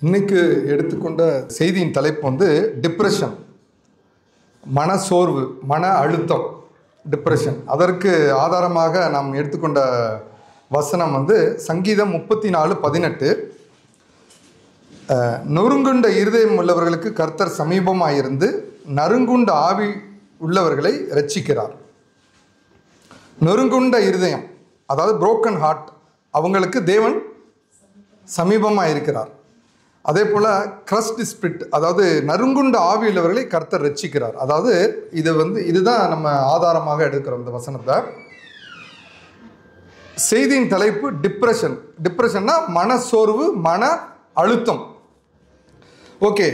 இன்னைக்கு எடுத்துக்கொண்ட செய்தியின் தலைப்பு வந்து டிப்ரெஷன், மனசோர்வு, மன அழுத்தம், டிப்ரெஷன். அதற்கு ஆதாரமாக நாம் எடுத்துக்கொண்ட வசனம் வந்து சங்கீதம் 34:18. நொறுங்குண்ட இருதயம் உள்ளவர்களுக்கு கர்த்தர் சமீபமாயிருந்து நறுங்குண்ட ஆவி உள்ளவர்களை இரட்சிக்கிறார். நொறுங்குண்ட இருதயம், அதாவது புரோக்கன் ஹார்ட், அவங்களுக்கு தேவன் சமீபமாக இருக்கிறார். அதே போல் கிரஸ்ட் ஸ்பிரிட், அதாவது நறுங்குண்ட ஆவியுள்ளவர்களை கர்த்தர் ரட்சிக்கிறார். அதாவது இதுதான் நம்ம ஆதாரமாக எடுக்கிறோம் இந்த வசனத்தை. செய்தியின் தலைப்பு டிப்ரெஷன். டிப்ரெஷன்னா மனசோர்வு, மன அழுத்தம். ஓகே,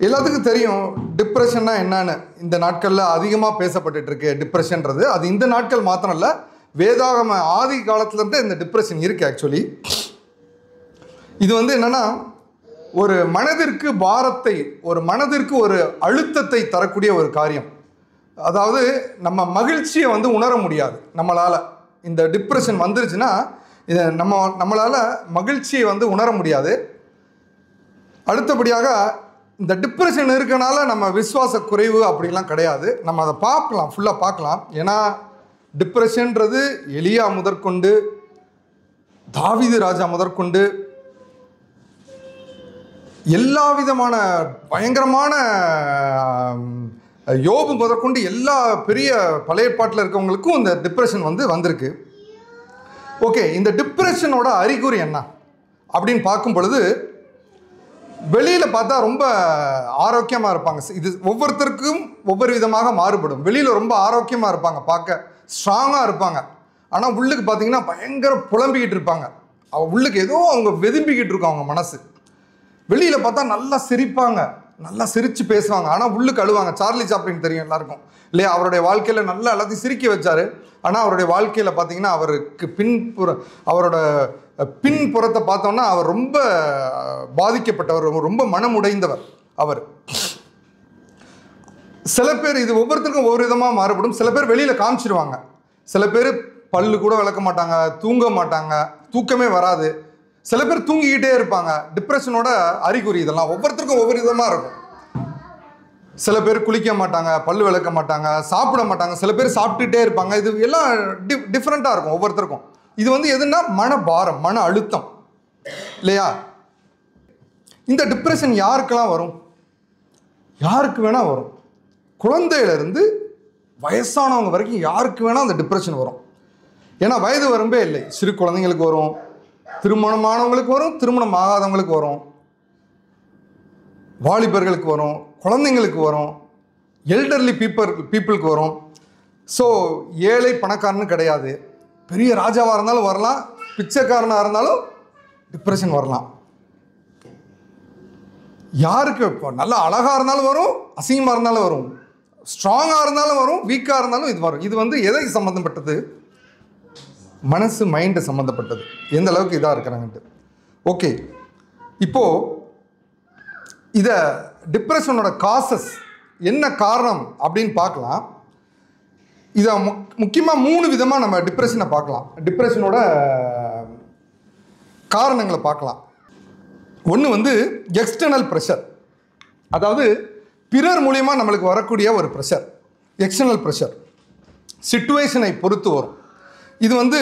எல்லாத்துக்கும் தெரியும் டிப்ரெஷன்னா என்னன்னு. இந்த நாட்களில் அதிகமாக பேசப்பட்டு இருக்கு டிப்ரெஷன்றது. அது இந்த நாட்கள் மாத்திரம் இல்லை, வேதாகம ஆதி காலத்துலேருந்து இந்த டிப்ரெஷன் இருக்குது. ஆக்சுவலி இது வந்து என்னென்னா, ஒரு மனதிற்கு பாரத்தை, ஒரு மனதிற்கு ஒரு அழுத்தத்தை தரக்கூடிய ஒரு காரியம். அதாவது நம்ம மகிழ்ச்சியை வந்து உணர முடியாது நம்மளால். இந்த டிப்ரெஷன் வந்துருச்சுன்னா இதை நம்மளால் மகிழ்ச்சியை வந்து உணர முடியாது. அடுத்தபடியாக இந்த டிப்ரெஷன் இருக்கனால நம்ம விசுவாச குறைவு அப்படிலாம் கிடையாது. நம்ம அதை பார்க்கலாம், ஃபுல்லாக பார்க்கலாம். ஏன்னா டிப்ரெஷன்றது எலியா முதற்கொண்டு, தாவீது ராஜா முதற்கொண்டு, எல்லா விதமான பயங்கரமான, யோபு முதற்கொண்டு எல்லா பெரிய பழைய பாட்டில் இருக்கவங்களுக்கும் இந்த டிப்ரெஷன் வந்திருக்கு. ஓகே, இந்த டிப்ரெஷனோட அறிகுறி என்ன அப்படின்னு பார்க்கும் பொழுது, வெளியில் பார்த்தா ரொம்ப ஆரோக்கியமாக இருப்பாங்க. இது ஒவ்வொருத்தருக்கும் ஒவ்வொரு விதமாக மாறுபடும். வெளியில் ரொம்ப ஆரோக்கியமாக இருப்பாங்க, பார்க்க ஸ்ட்ராங்காக இருப்பாங்க. ஆனால் உள்ளுக்கு பார்த்தீங்கன்னா பயங்கர புலம்பிக்கிட்டு இருப்பாங்க. உள்ளுக்கு ஏதோ அவங்க வெதும்பிக்கிட்டு இருக்கும் அவங்க மனசு. வெளியில் பார்த்தா நல்லா சிரிப்பாங்க, நல்லா சிரித்து பேசுவாங்க, ஆனால் உள்ளுக்கு அழுவாங்க. சார்லி சாப்ளின் தெரியும் எல்லாருக்கும் இல்லையா? அவருடைய வாழ்க்கையில் நல்லா எல்லாத்தையும் சிரிக்க வச்சார். ஆனால் அவருடைய வாழ்க்கையில் பார்த்தீங்கன்னா அவருக்கு அவரோட பின்புறத்தை பார்த்தோன்னா அவர் ரொம்ப பாதிக்கப்பட்டவர், ரொம்ப மனமுடைந்தவர் அவர். சில பேர், இது ஒவ்வொருத்தருக்கும் ஒவ்வொரு விதமாக மாறுபடும். சில பேர் வெளியில் காமிச்சிடுவாங்க. சில பேர் பல்லு கூட விளக்க மாட்டாங்க, தூங்க மாட்டாங்க, தூக்கமே வராது. சில பேர் தூங்கிக்கிட்டே இருப்பாங்க. டிப்ரெஷனோட அறிகுறி இதெல்லாம் ஒவ்வொருத்தருக்கும் ஒவ்வொரு விதமாக இருக்கும். சில பேர் குளிக்க மாட்டாங்க, பல்லு விளக்க மாட்டாங்க, சாப்பிட மாட்டாங்க. சில பேர் சாப்பிட்டுட்டே இருப்பாங்க. இது எல்லாம் டிஃப்ரெண்ட்டாக இருக்கும் ஒவ்வொருத்தருக்கும். இது எதுன்னா மனபாரம், மன அழுத்தம் இல்லையா? இந்த டிப்ரெஷன் யாருக்கெல்லாம் வரும்? யாருக்கு வேணால் வரும். குழந்தையிலேருந்து வயசானவங்க வரைக்கும் யாருக்கு வேணால் அந்த டிப்ரெஷன் வரும். ஏன்னா வயது வரம்பே இல்லை. சிறு குழந்தைங்களுக்கு வரும், திருமணமானவங்களுக்கு வரும், திருமணம் ஆகாதவங்களுக்கு வரும், வாலிபர்களுக்கு வரும், குழந்தைங்களுக்கு வரும், எல்டர்லி பீப்புளுக்கு வரும். ஸோ ஏழை பணக்காரன்னு கிடையாது. பெரிய ராஜாவாக இருந்தாலும் வரலாம், பிச்சைக்காரனாக இருந்தாலும் டிப்ரெஷன் வரலாம். யாருக்கு இப்போ நல்லா அழகாக இருந்தாலும் வரும், அசிங்கமாக இருந்தாலும் வரும், ஸ்ட்ராங்காக இருந்தாலும் வரும், வீக்காக இருந்தாலும் இது வரும். இது எதை சம்மந்தப்பட்டது? மனசு, மைண்டு சம்மந்தப்பட்டது. எந்த அளவுக்கு இதாக இருக்கிறாங்கன்ட்டு. ஓகே, இப்போது இதை டிப்ரெஷனோட காசஸ் என்ன காரணம் அப்படின்னு பார்க்கலாம். இதை முக்கியமாக 3 விதமாக நம்ம டிப்ரெஷனை பார்க்கலாம். டிப்ரெஷனோட காரணங்களை பார்க்கலாம். ஒன்று எக்ஸ்டர்னல் ப்ரெஷர், அதாவது பிறர் மூலிமா நம்மளுக்கு வரக்கூடிய ஒரு ப்ரெஷர், எக்ஸ்டர்னல் ப்ரெஷர் சிச்சுவேஷனை பொறுத்து வரும். இது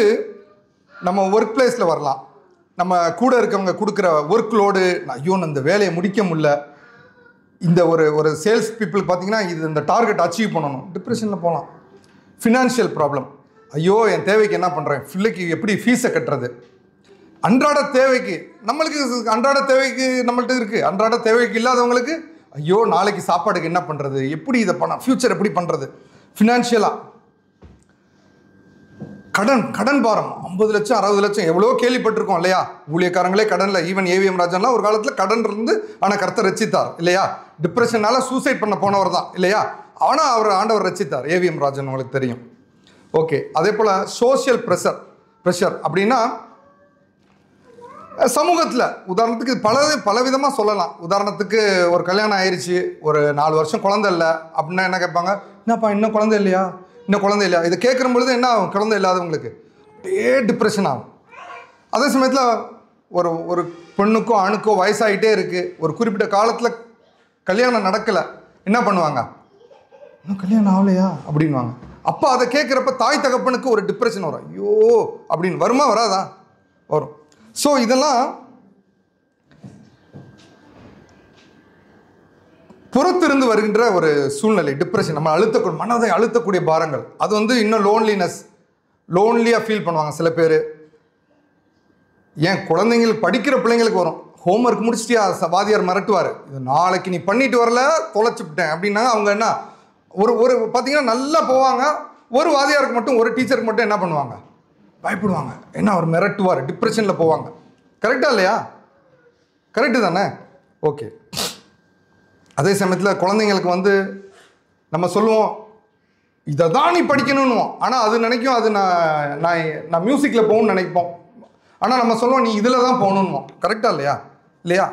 நம்ம ஒர்க் பிளேஸில் வரலாம். நம்ம கூட இருக்கவங்க கொடுக்குற ஒர்க் லோடு, ஐயோ இந்த வேலையை முடிக்க முடியல. இந்த ஒரு சேல்ஸ் பீப்புள் பார்த்தீங்கன்னா இந்த டார்கெட் அச்சீவ் பண்ணணும், டிப்ரெஷனில் போகலாம். ஃபினான்ஷியல் ப்ராப்ளம், ஐயோ என் தேவைக்கு என்ன பண்ணுறேன், பிள்ளைக்கு எப்படி ஃபீஸை கட்டுறது, அன்றாட தேவைக்கு நம்மளுக்கு அன்றாட தேவைக்கு நம்மள்ட்ட இருக்குது. அன்றாட தேவைக்கு இல்லாதவங்களுக்கு ஐயோ நாளைக்கு சாப்பாடுக்கு என்ன பண்ணுறது, எப்படி இதை ஃப்யூச்சர் எப்படி பண்ணுறது, ஃபினான்ஷியலாக கடன் பாரம் 50 லட்சம் 60 லட்சம் எவ்வளோ கேள்விப்பட்டிருக்கோம் இல்லையா? ஊழியக்காரங்களே கடனில், ஈவன் ஏவிஎம் ராஜன்லாம் ஒரு காலத்தில் கடன் இருந்து ஆனால் கர்த்தர் ரட்சித்தார் இல்லையா? டிப்ரெஷனால் சூசைட் பண்ண போனவர் தான் இல்லையா? ஆனால் அவர் ஆண்டவர் ரட்சித்தார், ஏவிஎம் ராஜன் உங்களுக்கு தெரியும். ஓகே, அதே போல் சோஷியல் ப்ரெஷர் அப்படின்னா சமூகத்தில், உதாரணத்துக்கு பல விதமாக சொல்லலாம். உதாரணத்துக்கு ஒரு கல்யாணம் ஆயிடுச்சு, ஒரு 4 வருஷம் குழந்தை இல்லை அப்படின்னா என்ன கேட்பாங்க? என்னப்பா இன்னும் குழந்தை இல்லையா, இன்னும் குழந்தை இல்லையா? இதை கேட்குற பொழுது என்ன ஆகும்? குழந்தை இல்லாதவங்களுக்கு அப்படியே டிப்ரெஷன் ஆகும். அதே சமயத்தில் ஒரு ஒரு பெண்ணுக்கோ ஆணுக்கோ வயசாகிட்டே இருக்குது, ஒரு குறிப்பிட்ட காலத்தில் கல்யாணம் நடக்கலை, என்ன பண்ணுவாங்க? இன்னும் கல்யாணம் ஆகலையா அப்படின்வாங்க. அப்போ அதை கேட்குறப்ப தாய் தகப்பனுக்கு ஒரு டிப்ரெஷன் வரும். ஐயோ அப்படின்னு வருமா வராதா? வரும். ஸோ இதெல்லாம் புறத்திருந்து வருகின்ற ஒரு சூழ்நிலை. டிப்ரெஷன் நம்ம மனதை அழுத்தக்கூடிய பாரங்கள். அது வந்து இன்னும் லோன்லியாக ஃபீல் பண்ணுவாங்க சில பேர். ஏன் குழந்தைங்களுக்கு படிக்கிற பிள்ளைங்களுக்கு வரும். ஹோம்ஒர்க் முடிச்சிட்டியா, வாதியார் மிரட்டுவார், இது நாளைக்கு நீ பண்ணிட்டு வரல தொலைச்சிவிட்டேன் அப்படின்னா அவங்க என்ன ஒரு பார்த்தீங்கன்னா நல்லா போவாங்க. ஒரு வாதியாருக்கு மட்டும், ஒரு டீச்சருக்கு மட்டும் என்ன பண்ணுவாங்க? பயப்படுவாங்க. என்ன அவர் மிரட்டுவார், டிப்ரெஷனில் போவாங்க. கரெக்டாக இல்லையா? கரெக்டு தானே? ஓகே. அதே சமயத்தில் குழந்தைங்களுக்கு வந்து நம்ம சொல்லுவோம் இதை தான் நீ படிக்கணும்னுவோம். ஆனால் அது நினைக்கும் அது நான் மியூசிக்கில் போகணும்னு நினைப்போம். ஆனால் நம்ம சொல்லுவோம் நீ இதில் தான் போகணுன்னுவோம். கரெக்டாக இல்லையா?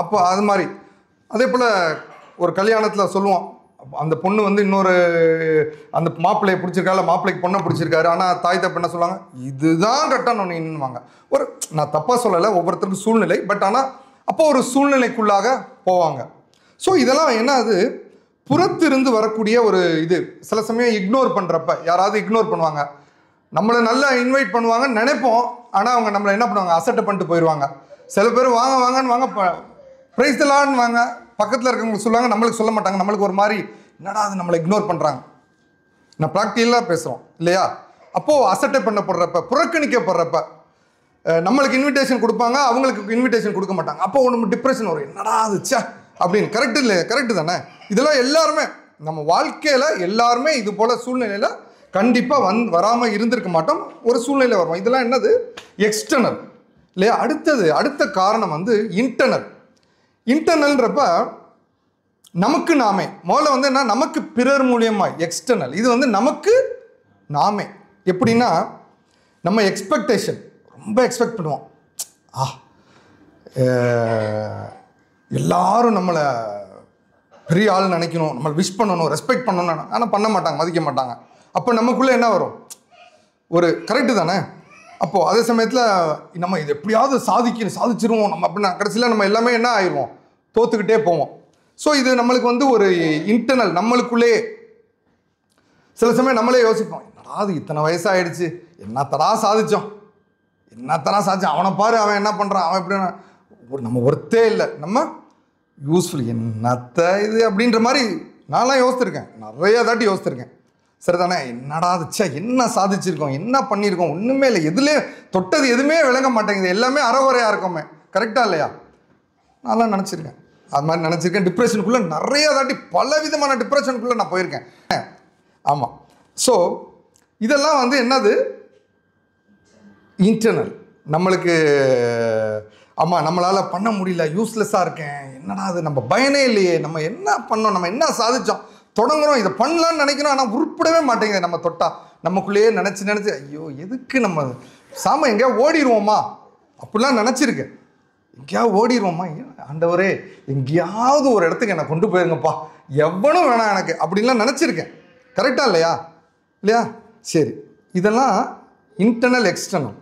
அப்போ அது மாதிரி. அதே போல் ஒரு கல்யாணத்தில் சொல்லுவோம் அந்த பொண்ணு வந்து இன்னொரு அந்த மாப்பிள்ளையை பிடிச்சிருக்கா, மாப்பிள்ளைக்கு பொண்ணை பிடிச்சிருக்காரு. ஆனால் தாய் தப்பு என்ன சொல்லுவாங்க? இதுதான் கட்டணும் நீன்னுவாங்க. நான் தப்பாக சொல்லலை, ஒவ்வொருத்தருக்கும் சூழ்நிலை. பட் ஆனால் அப்போ ஒரு சூழ்நிலைக்குள்ளாக போவாங்க. ஸோ இதெல்லாம் என்ன, அது புறத்திருந்து வரக்கூடிய ஒரு இது. சில சமயம் இக்னோர் பண்ணுறப்ப யாராவது இக்னோர் பண்ணுவாங்க, நம்மளை நல்லா இன்வைட் பண்ணுவாங்கன்னு நினைப்போம். ஆனால் அவங்க நம்மளை என்ன பண்ணுவாங்க? அசட்டை பண்ணிட்டு போயிடுவாங்க. சில பேர் வாங்கன்னு வாங்க, ப்ரைஸ் தலான்னு வாங்க, பக்கத்தில் இருக்கவங்களுக்கு சொல்லுவாங்க, நம்மளுக்கு சொல்ல மாட்டாங்க. நம்மளுக்கு ஒரு மாதிரி என்னடா அது நம்மளை இக்னோர் பண்ணுறாங்க. நான் ப்ராக்டிக்கலாக பேசுகிறோம் இல்லையா? அப்போது அசட்டை பண்ணப்படுறப்ப, புறக்கணிக்கப்படுறப்ப நம்மளுக்கு இன்விடேஷன் கொடுப்பாங்க, அவங்களுக்கு இன்விடேஷன் கொடுக்க மாட்டாங்க. அப்போ ஒன்று டிப்ரெஷன் வரும், என்னடா அது சே அப்படின்னு. கரெக்டு இல்லை? கரெக்டு தானே? இதெல்லாம் எல்லாருமே நம்ம வாழ்க்கையில் எல்லாருமே இது போல் சூழ்நிலையில் கண்டிப்பாக வராமல் இருந்திருக்க மாட்டோம். ஒரு சூழ்நிலை வரும். இதெல்லாம் என்னது? எக்ஸ்டர்னல் இல்லையா? அடுத்த காரணம் வந்து இன்டர்னல்ன்றப்ப நமக்கு நாமே. முதல்ல வந்து என்ன, நமக்கு பிறர் மூலியமாக எக்ஸ்டர்னல். இது வந்து நமக்கு நாமே. எப்படின்னா நம்ம எக்ஸ்பெக்டேஷன் ரொம்ப எக்ஸ்பெக்ட் பண்ணுவோம். எல்லாரும் நம்மளை பெரிய ஆள் நினைக்கணும், நம்மளை விஷ் பண்ணணும், ரெஸ்பெக்ட் பண்ணணும். ஆனால் பண்ண மாட்டாங்க, மதிக்க மாட்டாங்க. அப்போ நமக்குள்ளே என்ன வரும்? ஒரு கரெக்டு தானே? அப்போது அதே சமயத்தில் நம்ம இது எப்படியாவது சாதிச்சிருவோம் நம்ம அப்படின்னா கடைசியில் நம்ம எல்லாமே என்ன ஆயிடுவோம்? தோத்துக்கிட்டே போவோம். ஸோ இது நம்மளுக்கு வந்து ஒரு இன்டர்னல், நம்மளுக்குள்ளே. சில சமயம் நம்மளே யோசிப்போம், என்னடா அது இத்தனை வயசாகிடுச்சு, என்னத்தடா சாதித்தோம், அவனை பாரு, அவன் என்ன பண்ணுறான், அவன் எப்படின்னா நம்ம ஒர்த்தே இல்லை, நம்ம யூஸ்ஃபுல், என்னத்த இது அப்படின்ற மாதிரி நான்லாம் யோசிச்சிருக்கேன், நிறைய தாட்டி யோசிச்சிருக்கேன். சரிதானே? என்னடா அதுச்சா என்ன சாதிச்சிருக்கோம், என்ன பண்ணியிருக்கோம், ஒன்றுமே இல்லை, எதுலேயே தொட்டது எதுவுமே விளங்க மாட்டேங்குது, எல்லாமே அறகுறையாக இருக்கோமே. கரெக்டாக இல்லையா? நான்லாம் நினச்சிருக்கேன், அது மாதிரி நினச்சிருக்கேன். டிப்ரெஷனுக்குள்ளே நிறைய தாட்டி பல விதமான டிப்ரெஷனுக்குள்ளே நான் போயிருக்கேன். ஆமாம். ஸோ இதெல்லாம் வந்து என்னது? இன்டர்னல். நம்மளுக்கு ஆமாம் நம்மளால் பண்ண முடியல, யூஸ்லெஸ்ஸாக இருக்கேன், என்னடா அது நம்ம பயனே இல்லையே, நம்ம என்ன பண்ணோம், நம்ம என்ன சாதித்தோம், தொடங்குறோம், இதை பண்ணலான்னு நினைக்கிறோம், ஆனால் உருப்படவே மாட்டேங்குது. நம்ம தொட்டா நமக்குள்ளேயே நினச்சி ஐயோ எதுக்கு நம்ம சாம எங்கேயாவது ஓடிடுவோமா அப்படிலாம் நினச்சிருக்கேன். எங்கேயாவது ஓடிடுவோமா, ஆண்டவரே எங்கேயாவது ஒரு இடத்துக்கு என்னை கொண்டு போயிருங்கப்பா, எவனும் வேணாம் எனக்கு அப்படின்லாம் நினச்சிருக்கேன். கரெக்டாக இல்லையா? சரி, இதெல்லாம் இன்டர்னல் எக்ஸ்டர்னல்.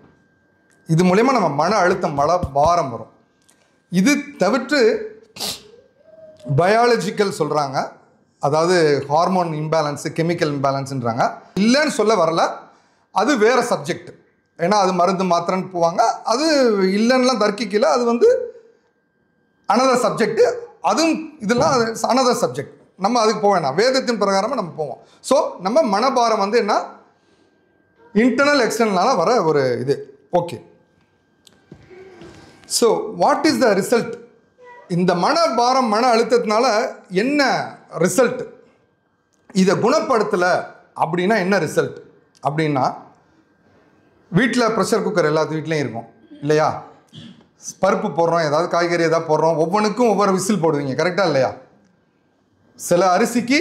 இது மூலயமா நம்ம மன அழுத்தம், பாரம் வரும். இது தவிர்த்து பயாலஜிக்கல் சொல்கிறாங்க, அதாவது ஹார்மோன் இம்பேலன்ஸு, கெமிக்கல் இம்பேலன்ஸுன்றாங்க. இல்லைன்னு சொல்ல வரல, அது வேறு சப்ஜெக்ட். ஏன்னா அது மருந்து மாத்திரன்னு போவாங்க, அது இல்லைன்னுலாம் தர்க்கிக்கல, அது வந்து அனதர் சப்ஜெக்டு. அதுவும் இதெல்லாம் அனதர் சப்ஜெக்ட், நம்ம அதுக்கு போக வேணாம். வேதத்தின் பிரகாரமாக நம்ம போவோம். ஸோ நம்ம மனபாரம் வந்து என்ன, இன்டர்னல் எக்ஸ்டர்னலால் வர ஒரு இது. Okay. So what is the result? இந்த மனபாரம், மன அழுத்தத்தினால என்ன ரிசல்ட்? இதை குணப்படுத்தலை அப்படின்னா என்ன ரிசல்ட் அப்படின்னா, வீட்டில் ப்ரெஷர் குக்கர் எல்லாத்து வீட்லேயும் இருக்கும் இல்லையா? பருப்பு போடுறோம், ஏதாவது காய்கறி ஏதாவது போடுறோம், ஒவ்வொன்றுக்கும் ஒவ்வொரு விசில் போடுவீங்க. கரெக்டாக இல்லையா? சில அரிசிக்கு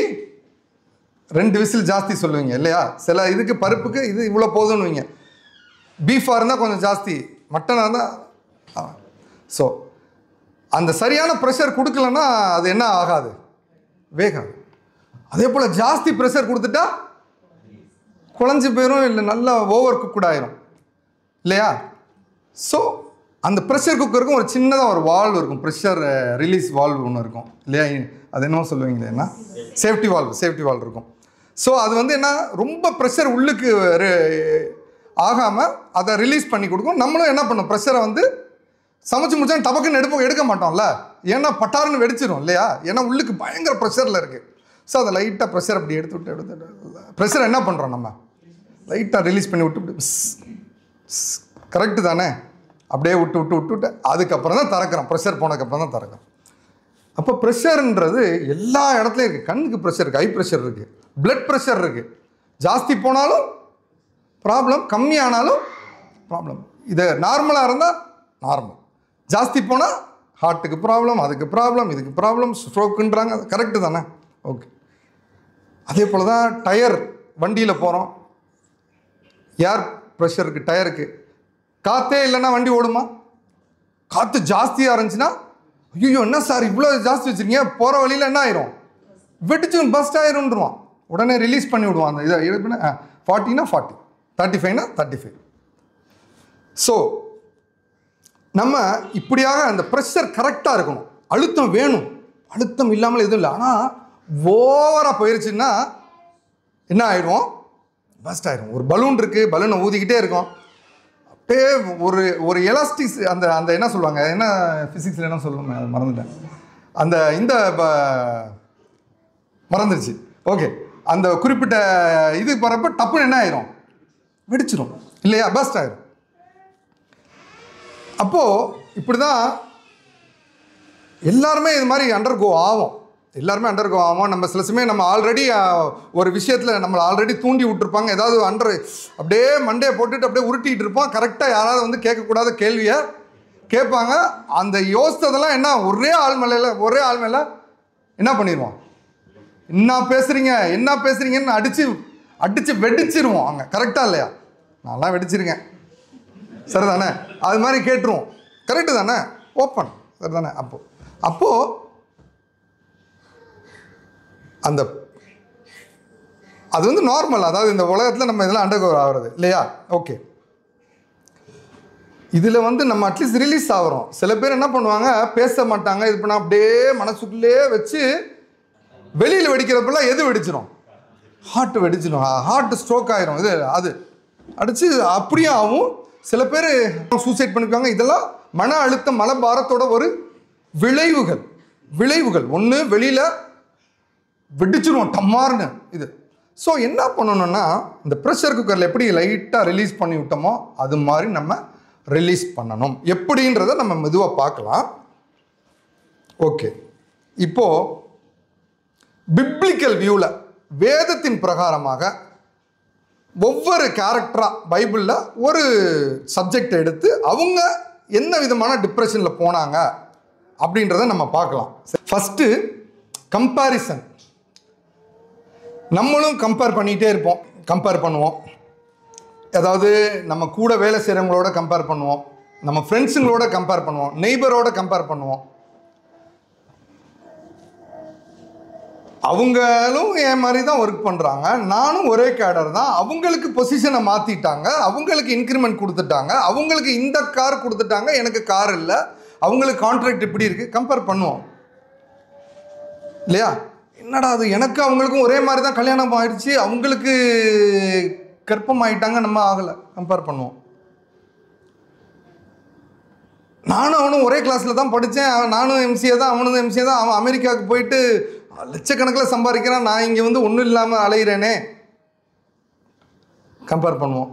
2 விசில் ஜாஸ்தி சொல்லுவீங்க இல்லையா? சில இதுக்கு பருப்புக்கு இது இவ்வளோ போதும்னுவீங்க. பீஃபாக இருந்தால் கொஞ்சம் ஜாஸ்தி, மட்டனாக இருந்தால். ஸோ அந்த சரியான ப்ரெஷர் கொடுக்கலன்னா அது என்ன ஆகாது? வேகாது. அதே போல் ஜாஸ்தி ப்ரெஷர் கொடுத்துட்டா குழஞ்சி போயிடும், இல்லை நல்லா ஓவர் குக்குட் ஆயிரும் இல்லையா? ஸோ அந்த ப்ரெஷர் குக்கருக்கும் ஒரு சின்னதாக ஒரு வால்வ் இருக்கும், ப்ரெஷர் ரிலீஸ் வால்வ் ஒன்று இருக்கும் இல்லையா, அது என்னவோ சொல்லுவீங்களே, என்ன சேஃப்டி வால்வ் இருக்கும். ஸோ அது வந்து என்ன, ரொம்ப ப்ரெஷர் உள்ளுக்கு ஆகாமல் அதை ரிலீஸ் பண்ணி கொடுக்கும். நம்மளும் என்ன பண்ணோம், ப்ரெஷரை வந்து சமைச்சு முடிச்சா டபக்குன்னு எடுக்க மாட்டோம்ல, ஏன்னா பட்டாருன்னு வெடிச்சிடும் இல்லையா, ஏன்னா உள்ளுக்கு பயங்கர ப்ரெஷரில் இருக்குது. ஸோ அதை லைட்டாக ப்ரெஷர் அப்படி எடுத்து ப்ரெஷர் என்ன பண்ணுறோம், நம்ம லைட்டாக ரிலீஸ் பண்ணி விட்டு கரெக்டு தானே, அப்படியே விட்டு அதுக்கப்புறம் தான் திறக்கிறோம், ப்ரெஷர் போனதுக்கப்புறம் தான் திறக்கிறோம். அப்போ ப்ரெஷர்ன்றது எல்லா இடத்துலையும் இருக்குது. கண்ணுக்கு ப்ரெஷர் இருக்குது, ஹை ப்ரெஷர் இருக்குது, பிளட் ப்ரெஷர் இருக்குது. ஜாஸ்தி போனாலும் ப்ராப்ளம், கம்மியானாலும் ப்ராப்ளம். இது நார்மலாக இருந்தால் நார்மல், ஜாஸ்தி போனால் ஹார்ட்டுக்கு ப்ராப்ளம், அதுக்கு ப்ராப்ளம், இதுக்கு ப்ராப்ளம், ஸ்ட்ரோக்குன்றாங்க. கரெக்டு தானே? ஓகே. அதே போல் தான் டயர், வண்டியில் போகிறோம், ஏர் ப்ரெஷருக்கு, டயருக்கு காற்றே இல்லைன்னா வண்டி ஓடுமா? காற்று ஜாஸ்தியாக இருந்துச்சுன்னா ஐயோ என்ன சார் இவ்வளோ ஜாஸ்தி வச்சுருக்கீங்க, போகிற வழியில் என்ன ஆயிரும், வெடிச்சு பஸ்ட் ஆயிரும்ன்றான். உடனே ரிலீஸ் பண்ணி விடுவான். அந்த இதை 40னா 40, 35னா 35. ஸோ நம்ம இப்படியாக அந்த ப்ரெஷர் கரெக்டாக இருக்கணும், அழுத்தம் வேணும், அழுத்தம் இல்லாமல் எதுவும் இல்லை. ஆனால் ஓவராக போயிடுச்சுன்னா என்ன ஆயிடும், பஸ்ட் ஆயிடும். ஒரு பலூன் இருக்குது, பலூனை ஊதிக்கிட்டே இருக்கும், அப்படியே ஒரு எலாஸ்டிக்ஸ், அந்த அந்த என்ன சொல்லுவாங்க, என்ன ஃபிசிக்ஸில் என்ன சொல்லுவாங்க, அது மறந்துட்டேன், அந்த இந்த மறந்துடுச்சு. ஓகே, அந்த குறிப்பிட்ட இது போகிறப்ப டப்புன்னு என்ன ஆயிரும், வெடிச்சிடும் இல்லையா, பஸ்ட் ஆயிரும். அப்போது இப்படி தான் எல்லாருமே இது மாதிரி அண்டர்கோ ஆகும், நம்ம சில சமயம் நம்ம ஆல்ரெடி ஒரு விஷயத்தில் நம்மளை ஆல்ரெடி தூண்டி விட்டுருப்பாங்க, ஏதாவது அப்படியே மண்டையை போட்டுட்டு அப்படியே உருட்டிகிட்டு இருப்போம். கரெக்டாக யாராவது வந்து கேட்கக்கூடாத கேள்வியை கேட்பாங்க. அந்த யோசித்ததெல்லாம் என்ன, ஒரே ஆள் மேலே என்ன பண்ணிடுவோம், என்ன பேசுகிறீங்கன்னு அடித்து வெடிச்சிருவோம். அங்கே கரெக்டாக இல்லையா, நான்லாம் வெடிச்சிருக்கேன், சரி தானே, அது மாதிரி கேட்டுருவோம், கரெக்டு தானே, ஓப்பன், சரி தானே. அப்போது அது வந்து நார்மல், அதாவது இந்த உலகத்தில் நம்ம இதெல்லாம் அண்டர்கோ ஆகிறது இல்லையா. ஓகே, இதில் வந்து நம்ம அட்லீஸ்ட் ரிலீஸ் ஆகிறோம். சில பேர் என்ன பண்ணுவாங்க, பேச மாட்டாங்க, இது பண்ணால் அப்படியே மனசுக்குள்ளே வச்சு வெளியில் வெடிக்கிறப்பெல்லாம் எது வெடிச்சிடும், ஹார்ட் வெடிச்சிடும், ஹார்ட் ஸ்ட்ரோக் ஆகிரும், இது அது அடித்து அப்படியே ஆகும். சில பேர் சூசைட் பண்ணிக்குவாங்க. இதெல்லாம் மன அழுத்தம், மனபாரத்தோட ஒரு விளைவுகள். ஒன்று வெளியில் வெடிச்சிருவோம் டம்மார்னு இது. ஸோ என்ன பண்ணணும்னா, இந்த ப்ரெஷர் குக்கரில் எப்படி லைட்டாக ரிலீஸ் பண்ணி விட்டோமோ அது மாதிரி நம்ம ரிலீஸ் பண்ணணும். எப்படின்றத நம்ம மெதுவாக பார்க்கலாம். ஓகே, இப்போது பிப்ளிக்கல் வியூவில், வேதத்தின் பிரகாரமாக ஒவ்வொரு கேரக்டராக பைபிளில் ஒரு சப்ஜெக்ட் எடுத்து அவங்க என்ன விதமான டிப்ரெஷனில் போனாங்க அப்படின்றத நம்ம பார்க்கலாம். First comparison. நம்மளும் கம்பேர் பண்ணிகிட்டே இருப்போம், கம்பேர் பண்ணுவோம். அதாவது நம்ம கூட வேலை செய்கிறவங்களோட கம்பேர் பண்ணுவோம், நம்ம ஃப்ரெண்ட்ஸுங்களோட கம்பேர் பண்ணுவோம், நெய்பரோட கம்பேர் பண்ணுவோம். அவங்களும் என் மாதிரி தான் ஒர்க் பண்ணுறாங்க, நானும் ஒரே கேடர் தான், அவங்களுக்கு பொசிஷனை மாற்றிட்டாங்க, அவங்களுக்கு இன்க்ரிமெண்ட் கொடுத்துட்டாங்க, அவங்களுக்கு இந்த கார் கொடுத்துட்டாங்க, எனக்கு கார் இல்லை, அவங்களுக்கு கான்ட்ராக்ட் இப்படி இருக்குது, கம்பேர் பண்ணுவோம் இல்லையா. என்னடா அது, எனக்கு அவங்களுக்கும் ஒரே மாதிரி தான் கல்யாணம் ஆகிடுச்சு, அவங்களுக்கு கர்ப்பம் ஆகிட்டாங்க, நம்ம ஆகலை, கம்பேர் பண்ணுவோம். நானும் அவனும் ஒரே கிளாஸில் தான் படித்தேன், நானும் எம்சிஏ தான், அவனும் எம்சிஏ தான், அவன் அமெரிக்காவுக்கு போயிட்டு லட்சக்கணக்கில் சம்பாதிக்கிறான், நான் இங்கே வந்து ஒன்றும் இல்லாமல் அலைகிறேனே, கம்பேர் பண்ணுவோம்.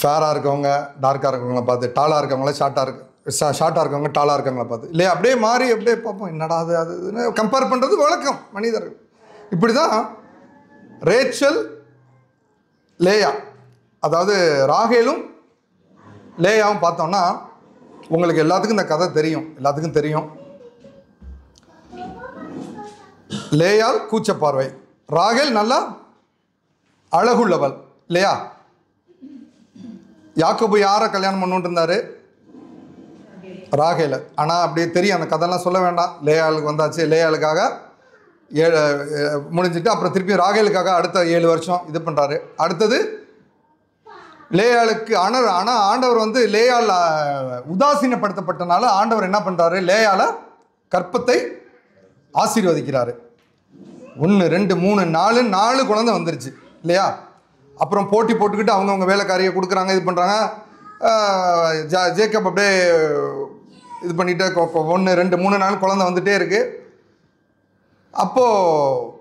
ஃபேராக இருக்கவங்க டார்க்காக இருக்கவங்கள பார்த்து, டாலாக இருக்கவங்கள ஷார்ட்டாக இருக்கவங்க டாலாக இருக்கவங்கள பார்த்து இல்லையா, அப்படியே மாறி அப்படியே பார்ப்போம், என்னடா அதுன்னு கம்பேர் பண்ணுறது வழக்கம் மனிதர்கள். இப்படி தான் ரேச்சல், லேயா, அதாவது ராகேலும் லேயாவும் பார்த்தோம்னா உங்களுக்கு எல்லாத்துக்கும் இந்த கதை தெரியும், எல்லாத்துக்கும் தெரியும். லேயால் கூச்சப்பார்வை, ராகேல் நல்லா அழகுள்ளவள் இல்லையா. யாக்கோபு யாரை கல்யாணம் பண்ணிட்டு இருந்தாரு, ராகேல. ஆனால் அப்படியே தெரியும், அந்த கதைலாம் சொல்ல வேண்டாம். லேயாளுக்கு வந்தாச்சு, லேயாளுக்காக முடிஞ்சிட்டு அப்புறம் திருப்பி ராகேலுக்காக அடுத்த 7 வருஷம் இது பண்ணுறாரு. அடுத்தது லேயாளுக்கு ஆனால் ஆண்டவர் வந்து லேயால் உதாசீனப்படுத்தப்பட்டனால ஆண்டவர் என்ன பண்ணுறாரு, லேயால கற்பத்தை ஆசீர்வதிக்கிறாரு. 1 2 3 4 குழந்தை வந்துருச்சு இல்லையா. அப்புறம் போட்டி போட்டுக்கிட்டு அவங்கவுங்க வேலைக்காரியை கொடுக்குறாங்க, இது பண்ணுறாங்க. ஜேக்கப் அப்படியே இது பண்ணிட்டு 1 2 3 4 குழந்தை வந்துகிட்டே இருக்கு. அப்போது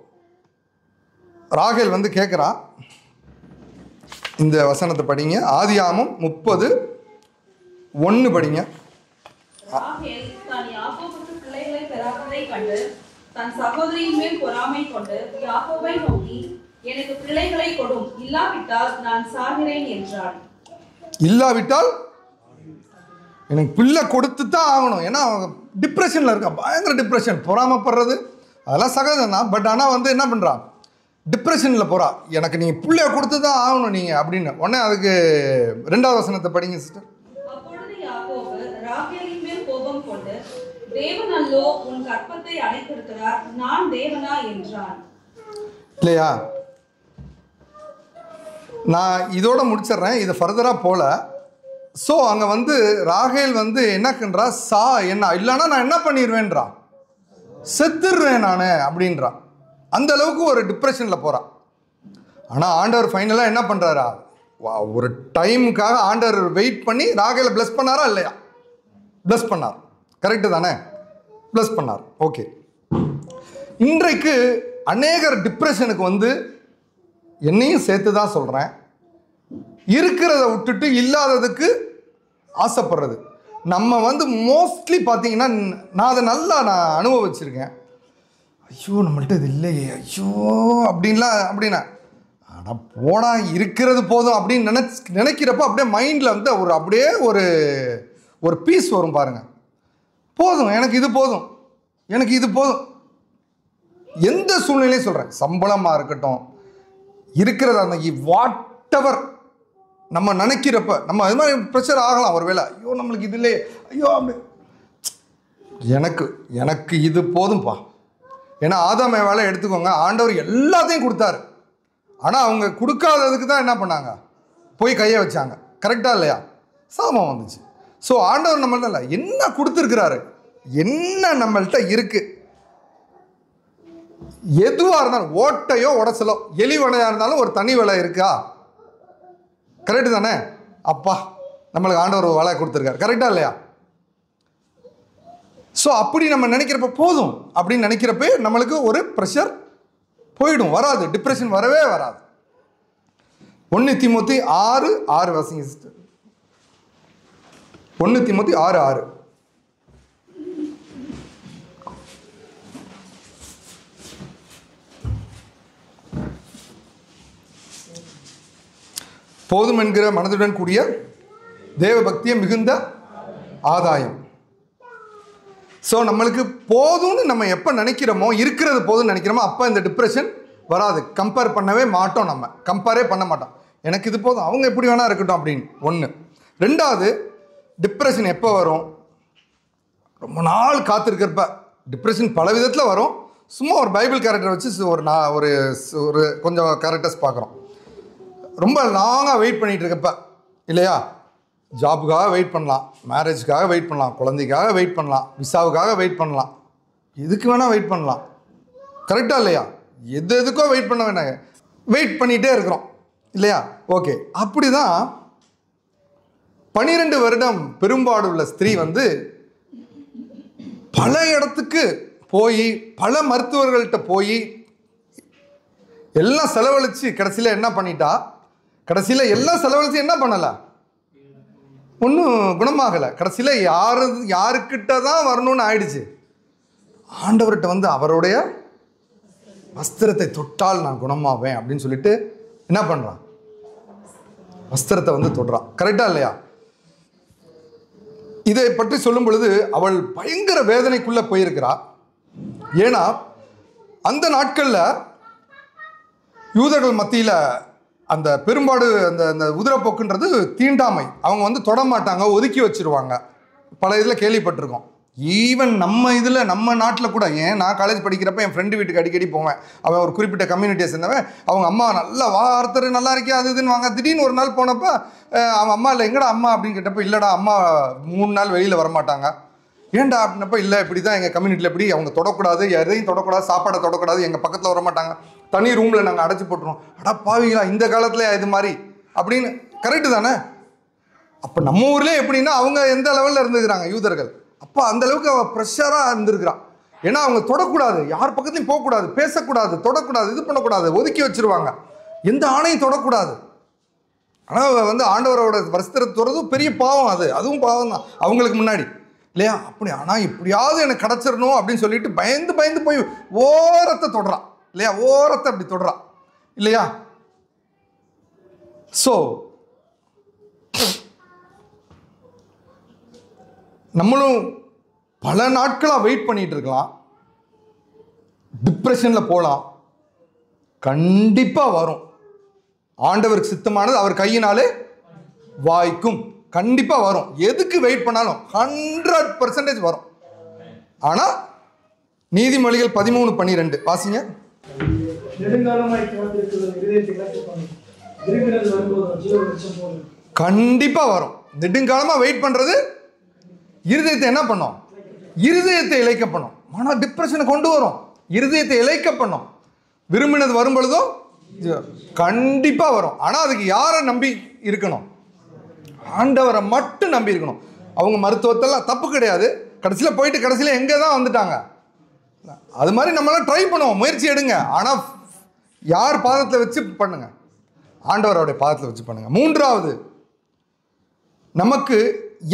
ராகேல் வந்து கேட்குறா, இந்த வசனத்தை படிங்க, ஆதியாகமம் 30:1 படிங்க. ராகேல் தான் யாக்கோபுக்கு பிள்ளைகளை பெறாததை கண்டு தன் சகோதரியின் மேல் பொறாமை கொண்டு யாக்கோபை நோக்கி, எனக்கு பிள்ளைகளை கொடும், இல்லாவிட்டால் நான் சாகிறேன் என்றாள். இல்லாவிட்டால் எனக்கு பிள்ளை கொடுத்து தான் ஆகணும். ஏன்னா டிப்ரெஷனில் இருக்கா, பயங்கர டிப்ரெஷன், பொறாமப்படுறது அதெல்லாம் சகஜம் தான். பட் ஆனால் வந்து என்ன பண்ணுறான், டிப்ரெஷனில் போகிறா, எனக்கு நீங்கள் பிள்ளைய கொடுத்து தான் ஆகணும் நீங்கள் அப்படின்னு. உடனே அதுக்கு 2வது வசனத்தை படிங்க சிஸ்டர். அப்பொழுது யாக்கோபு ராகேலின் மேல் கோபம் கொண்டு, தேவன் அல்லோ உன் கற்பத்தை அடைத்திருக்கிறார், நான் தேவனா என்றான். இல்லையா. நான் இதோட முடிச்சிடுறேன், இது ஃபர்தராக போல. ஸோ அங்கே வந்து ராகேல் வந்து என்னக்குன்றா, என்ன இல்லைன்னா நான் என்ன பண்ணிடுவேன்றா, செத்துடுறேன் நான் அப்படின்றா. அந்த அளவுக்கு ஒரு டிப்ரெஷனில் போகிறான். ஆனால் ஆண்டவர் ஃபைனலாக என்ன பண்ணுறாரா, ஒரு டைமுக்காக ஆண்டவர் வெயிட் பண்ணி ராகேலை ப்ளஸ் பண்ணாரா இல்லையா, ப்ளஸ் பண்ணார். கரெக்டு தானே, ப்ளஸ் பண்ணார். ஓகே. இன்றைக்கு அநேகர் டிப்ரெஷனுக்கு வந்து என்னையும் சேர்த்து தான் சொல்கிறேன், இருக்கிறத விட்டுட்டு இல்லாததுக்கு ஆசைப்படுறது. நம்ம வந்து மோஸ்ட்லி பார்த்தீங்கன்னா, நான் அதை நல்லா அனுபவிச்சிருக்கேன். ஐயோ நம்மள்ட்ட இது இல்லையே, ஐயோ அப்படின்னா ஆனால் போனால் இருக்கிறது போதும் அப்படின்னு நினைக்கிறப்ப அப்படியே மைண்டில் வந்து அப்படியே ஒரு பீஸ் வரும் பாருங்கள். போதும், எனக்கு இது போதும், எனக்கு இது போதும். எந்த சூழ்நிலையும் சொல்கிறேன், சம்பளமாக இருக்கட்டும், இருக்கிறத அன்னைக்கு வாட் எவர் நம்ம நினைக்கிறப்ப நம்ம அது மாதிரி ப்ரெஷர் ஆகலாம் ஒரு வேளை. ஐயோ நம்மளுக்கு இது இல்லையே, ஐயோ அப்படி எனக்கு இது போதும்பா. ஏன்னா ஆதாம் ஏவாளை எடுத்துக்கோங்க, ஆண்டவர் எல்லாத்தையும் கொடுத்தாரு. ஆனால் அவங்க கொடுக்காததுக்கு தான் என்ன பண்ணாங்க, போய் கையை வச்சாங்க. கரெக்டாக இல்லையா, சாபம் வந்துச்சு. ஸோ ஆண்டவர் நம்மள்ட்ட இல்லை, என்ன கொடுத்துருக்கிறாரு, என்ன நம்மள்கிட்ட இருக்குது, எதுவாக இருந்தாலும், ஓட்டையோ உடச்சலோ, எலி வலையாக இருந்தாலும் ஒரு தனி வலை இருக்கா, கரெக்டு தானே. அப்பா நம்மளுக்கு ஆண்டவர் ஒரு வலை கொடுத்துருக்காரு, கரெக்டாக இல்லையா. ஸோ அப்படி நம்ம நினைக்கிறப்ப போதும் அப்படின்னு நினைக்கிறப்ப நம்மளுக்கு ஒரு ப்ரெஷர் போயிடும், வராது, டிப்ரெஷன் வரவே வராது. 1 தீமோத்தி 6:6 வாசிங்க சிஸ்டர். 1 தீமோத்தி 6:6. போதும் என்கிற மனதுடன் கூடிய தேவ பக்தியை மிகுந்த ஆதாயம். ஸோ நம்மளுக்கு போதும்னு நம்ம எப்போ நினைக்கிறோமோ, இருக்கிறது போதும்னு நினைக்கிறோமோ, அப்போ இந்த டிப்ரெஷன் வராது. கம்பேர் பண்ணவே மாட்டோம், நம்ம கம்பேரே பண்ண மாட்டோம். எனக்கு இது போதும், அவங்க எப்படி வேணா இருக்கட்டும் அப்படின்னு. 1. 2வது, டிப்ரெஷன் எப்போ வரும், ரொம்ப நாள் காத்திருக்கிறப்ப. டிப்ரெஷன் பல விதத்தில் வரும். சும்மா ஒரு பைபிள் கேரக்டரை வச்சு ஒரு கொஞ்சம் கேரக்டர்ஸ் பார்க்குறோம். ரொம்ப லாங்காக வெயிட் பண்ணிகிட்டு இருக்கப்ப இல்லையா, ஜாபுக்காக வெயிட் பண்ணலாம், மேரேஜுக்காக வெயிட் பண்ணலாம், குழந்தைக்காக வெயிட் பண்ணலாம், விசாவுக்காக வெயிட் பண்ணலாம், எதுக்கு வேணால் வெயிட் பண்ணலாம். கரெக்டாக இல்லையா, எதுக்கோ வெயிட் பண்ண வேணாங்க, வெயிட் பண்ணிகிட்டே இருக்கிறோம் இல்லையா. ஓகே. அப்படி தான் 12 வருடம் பெரும்பாடு உள்ள ஸ்திரீ வந்து பல இடத்துக்கு போய், பல மருத்துவர்கள்ட்ட போய் எல்லாம் செலவழித்து கடைசியில் என்ன பண்ணிட்டா, கடைசியில் எல்லாம் செலவழித்து என்ன பண்ணலை, ஒன்றும் குணமாகலை. கடைசியில் யாருக்கிட்ட தான் வரணும்னு ஆயிடுச்சு. ஆண்டவர்கிட்ட வந்து அவருடைய வஸ்திரத்தை தொட்டால் நான் குணமாவேன் அப்படின்னு சொல்லிட்டு என்ன பண்ணுறான், வஸ்திரத்தை வந்து தொடுறான். கரெக்டாக இல்லையா. இதை பற்றி சொல்லும் பொழுது அவள் பயங்கர வேதனைக்குள்ளே போயிருக்கிறா. ஏன்னா அந்த நாட்களில் யூதர்கள் மத்தியில் அந்த பெரும்பாடு அந்த உதிரப்போக்குன்றது தீண்டாமை. அவங்க வந்து தொடமாட்டாங்க, ஒதுக்கி வச்சுருவாங்க. பல இதில் கேள்விப்பட்டிருக்கோம். ஈவன் நம்ம இதில் நம்ம நாட்டில் கூட, ஏன் நான் காலேஜ் படிக்கிறப்ப என் ஃப்ரெண்டு வீட்டுக்கு அடிக்கடி போவேன். அவன் ஒரு குறிப்பிட்ட கம்யூனிட்டியை சேர்ந்தவன். அவங்க அம்மா நல்லா வார்த்தர் நல்லா இருக்கே அது இதுன்னு வாங்க. திடீர்னு ஒரு நாள் போனப்போ அவன் அம்மா இல்லை, எங்கடா அம்மா அப்படின்னு கேட்டப்போ, இல்லைடா அம்மா 3 நாள் வெளியில் வரமாட்டாங்க. ஏன்டா அப்படின்னப்போ, இல்லை இப்படி தான் எங்கள் கம்யூனிட்டியில் இப்படி, அவங்க தொடக்கூடாது, எதையும் தொடக்கூடாது, சாப்பாடை தொடக்கூடாது, எங்கள் பக்கத்தில் வரமாட்டாங்க, தனி ரூமில் நாங்கள் அடைச்சி போட்டுருவோம். அடா பாவீங்களா, இந்த காலத்தில் இது மாதிரி அப்படின்னு. கரெக்டு தானே? அப்போ நம்ம ஊர்லேயே எப்படின்னா அவங்க எந்த லெவலில் இருந்துக்கிறாங்க யூதர்கள். அப்போ அந்தளவுக்கு அவள் ப்ரெஷராக இருந்திருக்கிறான். ஏன்னா அவங்க தொடக்கூடாது, யார் பக்கத்துலையும் போகக்கூடாது, பேசக்கூடாது, தொடக்கூடாது, இது பண்ணக்கூடாது, ஒதுக்கி வச்சுருவாங்க, எந்த ஆணையும் தொடக்கூடாது. ஆனால் ஆண்டவரோட வஸ்திரத்தை தொடர்றதும் பெரிய பாவம். அதுவும் பாவம் தான் அவங்களுக்கு முன்னாடி இல்லையா? அப்படி ஆனால் எப்படியாவது எனக்கு கிடச்சிடணும் அப்படின்னு சொல்லிட்டு பயந்து பயந்து போய் ஓரத்தை தொடுறான் இல்லையா? ஓரத்தை அப்படி தொடுறான் இல்லையா? ஸோ நம்மளும் பல நாட்களாக வெயிட் பண்ணிட்டு இருக்கலாம், டிப்ரெஷனில் போகலாம். கண்டிப்பாக வரும். ஆண்டவருக்கு சித்தமானது அவர் கையினாலே வாய்க்கும். கண்டிப்பாக வரும். எதுக்கு வெயிட் பண்ணாலும் 100% வரும். ஆனால் நீதிமொழிகள் 13:12 வாசிங்க. கண்டிப்பாக வரும். நெடுங்காலமாக வெயிட் பண்ணுறது இருதயத்தை என்ன பண்ணும்? இருதயத்தை இழைக்க பண்ணும். ஆனால் டிப்ரெஷனை கொண்டு வரும். இருதயத்தை இழைக்க பண்ணும். விரும்பினது வரும் பொழுதும் கண்டிப்பாக வரும். ஆனால் அதுக்கு யாரை நம்பி இருக்கணும்? ஆண்டவரை மட்டும் நம்பி இருக்கணும். அவங்க மருத்துவத்தெல்லாம் தப்பு கிடையாது. கடைசியில் போயிட்டு கடைசியில் எங்கே தான் வந்துட்டாங்க. அது மாதிரி நம்மளாம் ட்ரை பண்ணுவோம், முயற்சி எடுங்க. ஆனால் யார் பாதத்தில் வச்சு பண்ணுங்க? ஆண்டவரோடைய பாதத்தில் வச்சு பண்ணுங்க. 3வது, நமக்கு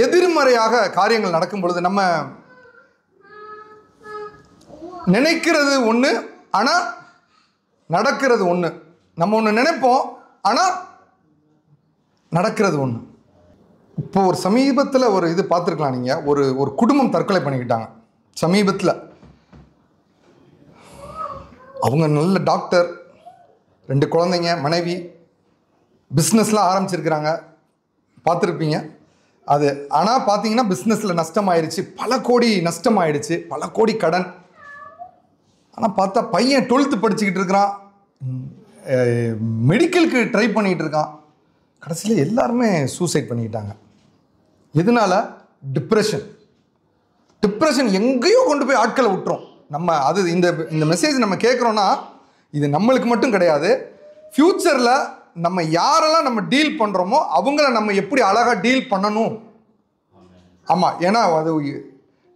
எதிர்மறையாக காரியங்கள் நடக்கும் பொழுது நம்ம நினைக்கிறது ஒன்று, ஆனால் நடக்கிறது ஒன்று. நம்ம ஒன்று நினைப்போம், ஆனால் நடக்கிறது ஒன்று. இப்போ ஒரு சமீபத்தில் ஒரு இது பார்த்துருக்கலாம் நீங்கள். ஒரு குடும்பம் தற்கொலை பண்ணிக்கிட்டாங்க சமீபத்தில். அவங்க நல்ல டாக்டர், 2 குழந்தைங்க, மனைவி, பிஸ்னஸ்லாம் ஆரம்பிச்சிருக்கிறாங்க, பார்த்துருப்பீங்க அது. ஆனால் பார்த்தீங்கன்னா பிஸ்னஸில் நஷ்டமாயிடுச்சு, பல கோடி நஷ்டமாயிடுச்சு, பல கோடி கடன். ஆனால் பார்த்தா பையன் 12th படிச்சுக்கிட்டு இருக்கிறான், மெடிக்கலுக்கு ட்ரை பண்ணிகிட்டு இருக்கான். கடைசியில் எல்லாருமே சூசைட் பண்ணிக்கிட்டாங்க. எதனால? டிப்ரெஷன் எங்கேயோ கொண்டு போய் ஆட்களை விட்டுரும். நம்ம அது இந்த மெசேஜ் நம்ம கேட்குறோன்னா இது நம்மளுக்கு மட்டும் கிடையாது. ஃப்யூச்சரில் நம்ம யாரெல்லாம் நம்ம டீல் பண்ணுறோமோ அவங்கள நம்ம எப்படி அழகாக டீல் பண்ணணும். ஆமாம், ஏன்னா அது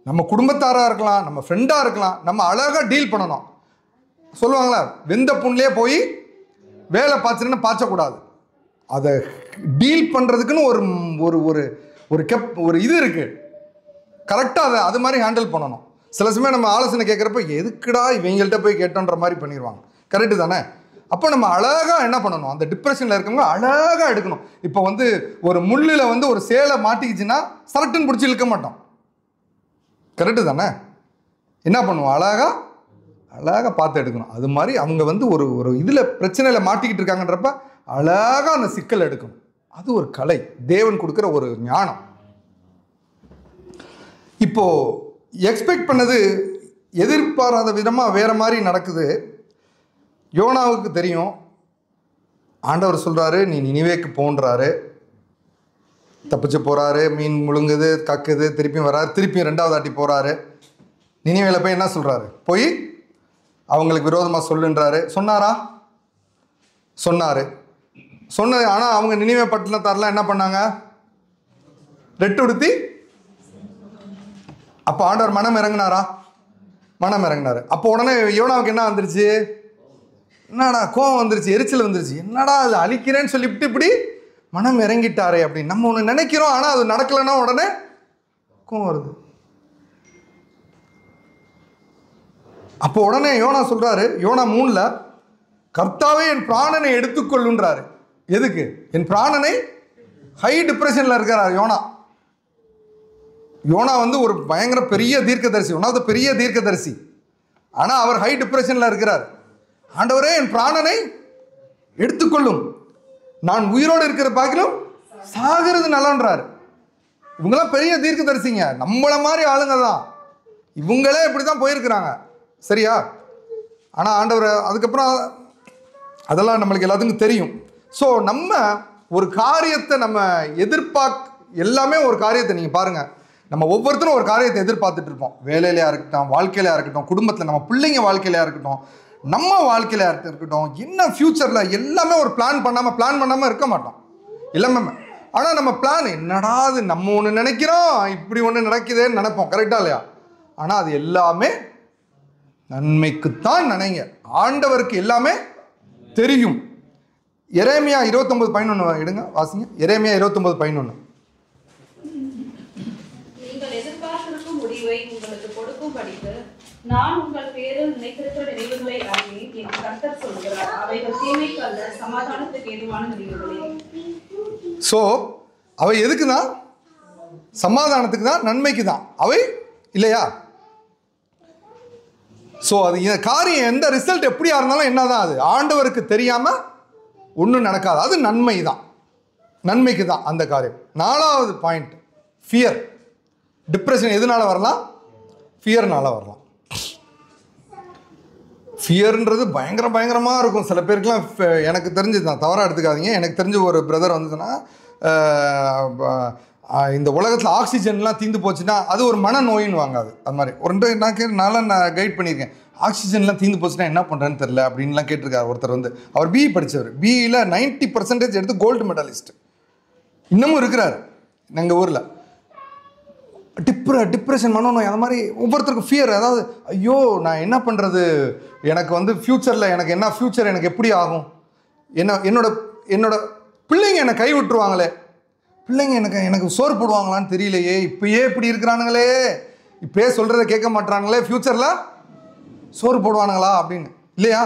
நம்ம குடும்பத்தாராக இருக்கலாம், நம்ம ஃப்ரெண்டாக இருக்கலாம், நம்ம அழகாக டீல் பண்ணணும். சொல்லுவாங்களா, வெந்த புண்ணிலே போய் வேலை பார்த்துன்னு பாய்ச்சக்கூடாது. அதை டீல் பண்ணுறதுக்குன்னு ஒரு இது இருக்குது. கரெக்டாக அது மாதிரி ஹேண்டில் பண்ணணும். சில சமயம் நம்ம ஆலோசனை கேட்குறப்ப எதுக்குடா இவங்கள்ட்ட போய் கேட்டோன்ற மாதிரி பண்ணிடுவாங்க. கரெக்டு தானே? அப்போ நம்ம அழகாக என்ன பண்ணணும்? அந்த டிப்ரெஷனில் இருக்கவங்க அழகாக எடுக்கணும். இப்போ ஒரு முள்ளில் ஒரு சேலை மாட்டிக்கிச்சுன்னா சரட்டுன்னு பிடிச்சி இழுக்க மாட்டோம். கரெக்டு தானே? என்ன பண்ணுவோம்? அழகாக பார்த்து எடுக்கணும். அது மாதிரி அவங்க ஒரு இதில் பிரச்சனையில் மாட்டிக்கிட்டு இருக்காங்கன்றப்ப அழகாக அந்த சிக்கல் எடுக்கணும். அது ஒரு கலை, தேவன் கொடுக்குற ஒரு ஞானம். இப்போது எக்ஸ்பெக்ட் பண்ணது எதிர்பாராத விதமாக வேறு மாதிரி நடக்குது. யோனாவுக்கு தெரியும், ஆண்டவர் சொல்கிறாரு நீ நினிவேக்கு போன்றாரு. தப்பிச்சு போகிறாரு, மீன் முழுங்குது, கக்குது, திருப்பியும் வர்றாரு, திருப்பியும் 2வது வாட்டி போகிறாரு. நினிவேல போய் என்ன சொல்கிறாரு? போய் அவங்களுக்கு விரோதமாக சொல்லுன்றாரு. சொன்னாரா? சொன்னது. ஆனால் அவங்க நினிவே பட்டணத்தாரெலாம் என்ன பண்ணாங்க? ரெட்டு உடுத்தி. அப்போ ஆண்டவர் மனம் இறங்கினாரா? மனம் இறங்கினாரு. அப்போ உடனே யோனாவுக்கு என்ன வந்துருச்சு? என்னடா கோவம் வந்துருச்சு, எரிச்சல் வந்துருச்சு. என்னடா அது அழிக்கிறேன்னு சொல்லிவிட்டு இப்படி மனம் இறங்கிட்டாரே அப்படின்னு நம்ம ஒன்று நினைக்கிறோம். ஆனால் அது நடக்கலைன்னா உடனே கோவம் வருது. அப்போ உடனே யோனா சொல்கிறாரு, யோனா 3ல், கர்த்தாவே என் பிராணனை எடுத்துக்கொள்ளுன்றாரு. எதுக்கு? என் பிராணனை. ஹை டிப்ரெஷனில் இருக்கிறார் யோனா. ஒரு பயங்கர பெரிய தீர்க்கதரிசி, ஒன்றாவது பெரிய தீர்க்கதரிசி. ஆனால் அவர் ஹை டிப்ரெஷனில் இருக்கிறார். ஆண்டவரே என் பிராணனை எடுத்துக்கொள்ளும், நான் உயிரோடு இருக்கிற பாக்கிலும் சாகிறது நலன்றார். இவங்களாம் பெரிய தீர்க்கதரிசிங்க, நம்மள மாதிரி ஆளுங்க தான். இவங்களே இப்படி தான் போயிருக்கிறாங்க, சரியா? ஆனால் ஆண்டவர் அதுக்கப்புறம் அதெல்லாம் நம்மளுக்கு எல்லாத்துக்கும் தெரியும். ஸோ நம்ம ஒரு காரியத்தை நம்ம எல்லாமே ஒரு காரியத்தை நீங்கள் பாருங்கள், நம்ம ஒவ்வொருத்தரும் ஒரு காரியத்தை எதிர்பார்த்துட்டு இருப்போம். வேலையிலையா இருக்கட்டும், வாழ்க்கையிலையா இருக்கட்டும், குடும்பத்தில் நம்ம பிள்ளைங்க வாழ்க்கையிலையா இருக்கட்டும், நம்ம வாழ்க்கையிலையா இருக்கட்டும், என்ன ஃப்யூச்சரில் எல்லாமே ஒரு பிளான் பண்ணாமல் இருக்க மாட்டோம் எல்லாமே. ஆனால் நம்ம பிளான் என்னடா அது, நம்ம ஒன்று நினைக்கிறோம், இப்படி ஒன்று நடக்குதேன்னு நினைப்போம், கரெக்டாக இல்லையா? ஆனால் அது எல்லாமே நன்மைக்குத்தான் நினைங்க. ஆண்டவருக்கு எல்லாமே தெரியும். எரேமியா 29:11 எடுங்க, வாசிங்க. எரேமியா 29:11. நீங்கள் எதிர்பார்த்திருக்கும் முடிவை உங்களுக்கு கொடுக்கும்படிக்கு நான் உங்கள் பேரில் நினைத்திருக்கிற நினைவுகளை அறிவேன் என்று கர்த்தர் சொல்கிறார். அவைகள் தீமைக்கு அல்ல, சமாதானத்துக்கு ஏதுவான நினைவுகளே. ஸோ அவை எதுக்கு தான்? சமாதானத்துக்கு தான், நன்மைக்கு தான் அவை, இல்லையா? ஸோ அது காரியம் எந்த ரிசல்ட் எப்படியா இருந்தாலும் என்னதான், அது ஆண்டவருக்கு தெரியாமல் ஒன்றும் நடக்காது. அது நன்மை தான், நன்மைக்கு தான் அந்த காரியம். 4வது பாயிண்ட், ஃபியர். டிப்ரெஷன் எதனால வரலாம்? ஃபியர்னால வரலாம். ஃபியர்ன்றது பயங்கரமாக இருக்கும் சில பேருக்குலாம். எனக்கு தெரிஞ்சு தான், தவறாக எடுத்துக்காதீங்க, எனக்கு தெரிஞ்ச ஒரு பிரதர் வந்துச்சுன்னா, இந்த உலகத்தில் ஆக்சிஜன்லாம் தீர்ந்து போச்சுன்னா அது ஒரு மனநோயின்னு வாங்காது. அது மாதிரி ஒரு 2 நான் கைட் பண்ணியிருக்கேன். ஆக்சிஜன்லாம் தீர்ந்து போச்சுன்னா என்ன பண்ணுறேன்னு தெரில அப்படின்லாம் கேட்டிருக்காரு ஒருத்தர். அவர் பிஇ படித்தவர். பிஇயில் 90% எடுத்து கோல்டு மெடலிஸ்ட் இன்னமும் இருக்கிறார் எங்கள் ஊரில். டிப்ரெஷன், மனநோய், அந்த மாதிரி ஒவ்வொருத்தருக்கும் ஃபியர். அதாவது ஐயோ நான் என்ன பண்ணுறது, எனக்கு ஃப்யூச்சரில் எனக்கு என்ன ஃப்யூச்சர், எனக்கு எப்படி ஆகும், என்னோட பிள்ளைங்க என்னை கை விட்டுருவாங்களே, பிள்ளைங்க எனக்கு சோறு போடுவாங்களான்னு தெரியலையே, இப்பயே இப்படி இருக்கிறானுங்களே, இப்பயே சொல்கிறத கேட்க மாட்டாங்களே, ஃப்யூச்சரில் சோறு போடுவானுங்களா அப்படின்னு, இல்லையா?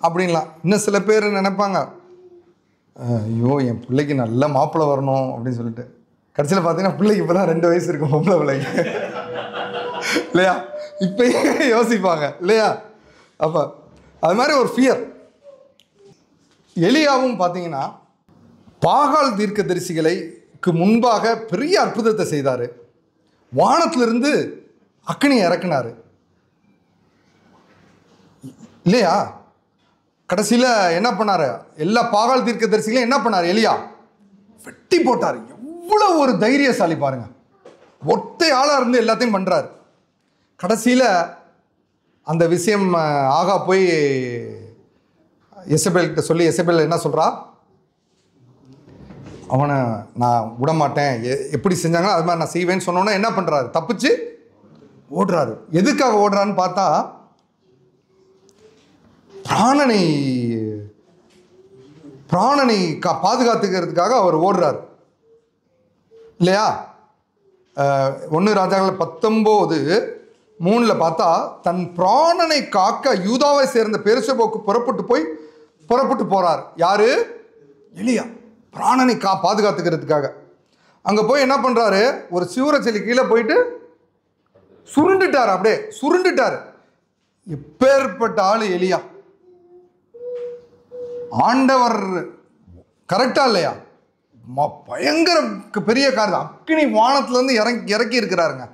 அப்படின்லாம். இன்னும் சில பேர் நினைப்பாங்க, ஐயோ என் பிள்ளைக்கு நல்ல மாப்பிள்ளை வரணும் அப்படின்னு சொல்லிட்டு, கடைசியில் பார்த்தீங்கன்னா பிள்ளைக்கு இப்போ தான் 2 வயசு இருக்கும், பொம்பளை பிள்ளைங்க, இல்லையா? இப்பயே யோசிப்பாங்க, இல்லையா? அப்போ அது மாதிரி ஒரு ஃபியர். எலியாவும் பார்த்தீங்கன்னா பாகால் தீர்க்கதரிசிகளுக்கு முன்பாக பெரிய அற்புதத்தை செய்தார். வானத்திலிருந்து அக்கினியை இறக்குனார், இல்லையா? கடைசியில் என்ன பண்ணார்? எல்லா பாகால் தீர்க்கதரிசிகளையும் என்ன பண்ணார்? எலியா வெட்டி போட்டார். எவ்வளோ ஒரு தைரியசாலி பாருங்க, ஒத்தை ஆளாக இருந்து எல்லாத்தையும் பண்ணுறாரு. கடைசியில் அந்த விஷயம் ஆகா போய் எசபேல்கிட்ட சொல்லி, எசபேல் என்ன சொல்கிறா? அவனை நான் விடமாட்டேன், எப்படி செஞ்சாங்களோ அது மாதிரி நான் செய்வேன்னு சொன்னோன்னே என்ன பண்ணுறாரு? தப்பிச்சு ஓடுறாரு. எதுக்காக ஓடுறான்னு பார்த்தா பிராணனை பாதுகாத்துக்கிறதுக்காக அவர் ஓடுறார், இல்லையா? 1 ராஜாக்கள் 19:3 பார்த்தா தன் பிராணனை காக்க யூதாவை சேர்ந்த பெர்சேபாவுக்கு புறப்பட்டு போறார். யாரு? எலியா. பிராணனை பாதுகாத்துக்கிறதுக்காக அங்கே போய் என்ன பண்ணுறாரு? ஒரு சிவரச்செலி கீழே போயிட்டு சுருண்டுட்டார், அப்படியே சுருண்டுட்டார். எப்பேற்பட்ட ஆள் எலியா! ஆண்டவர் கரெக்டா இல்லையா? பயங்கர பெரிய காரியம், அக்கினி வானத்திலேருந்து இறக்கி இருக்கிறாருங்க.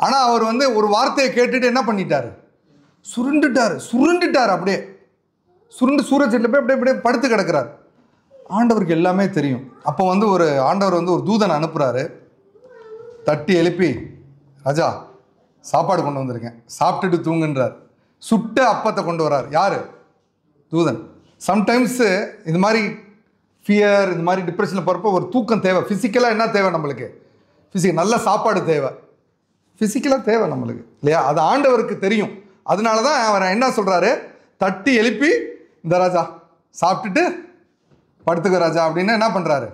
ஆனால் அவர் ஒரு வார்த்தையை கேட்டுட்டு என்ன பண்ணிட்டாரு? சுருண்டுட்டார், அப்படியே சூரச்செட்டில் போய் அப்படியே படுத்து கிடக்கிறார். ஆண்டவருக்கு எல்லாமே தெரியும். அப்போ ஆண்டவர் ஒரு தூதனை அனுப்புகிறாரு. தட்டி எழுப்பி, ராஜா சாப்பாடு கொண்டு வந்திருக்கேன், சாப்பிட்டுட்டு தூங்குன்றார். சுட்ட அப்பத்தை கொண்டு வர்றார். யார்? தூதன். சம்டைம்ஸு இது மாதிரி ஃபியர், இது மாதிரி டிப்ரெஷனில் போகிறப்போ ஒரு தூக்கம் தேவை. ஃபிசிக்கலாக என்ன தேவை நம்மளுக்கு? நல்ல சாப்பாடு தேவை, ஃபிசிக்கலாக தேவை நம்மளுக்கு, இல்லையா? அது ஆண்டவருக்கு தெரியும். அதனால தான் அவர் என்ன சொல்கிறாரு? தட்டி எழுப்பி, இந்த ராஜா சாப்பிட்டுட்டு படுத்துக்க ராஜா அப்படின்னு என்ன பண்ணுறாரு?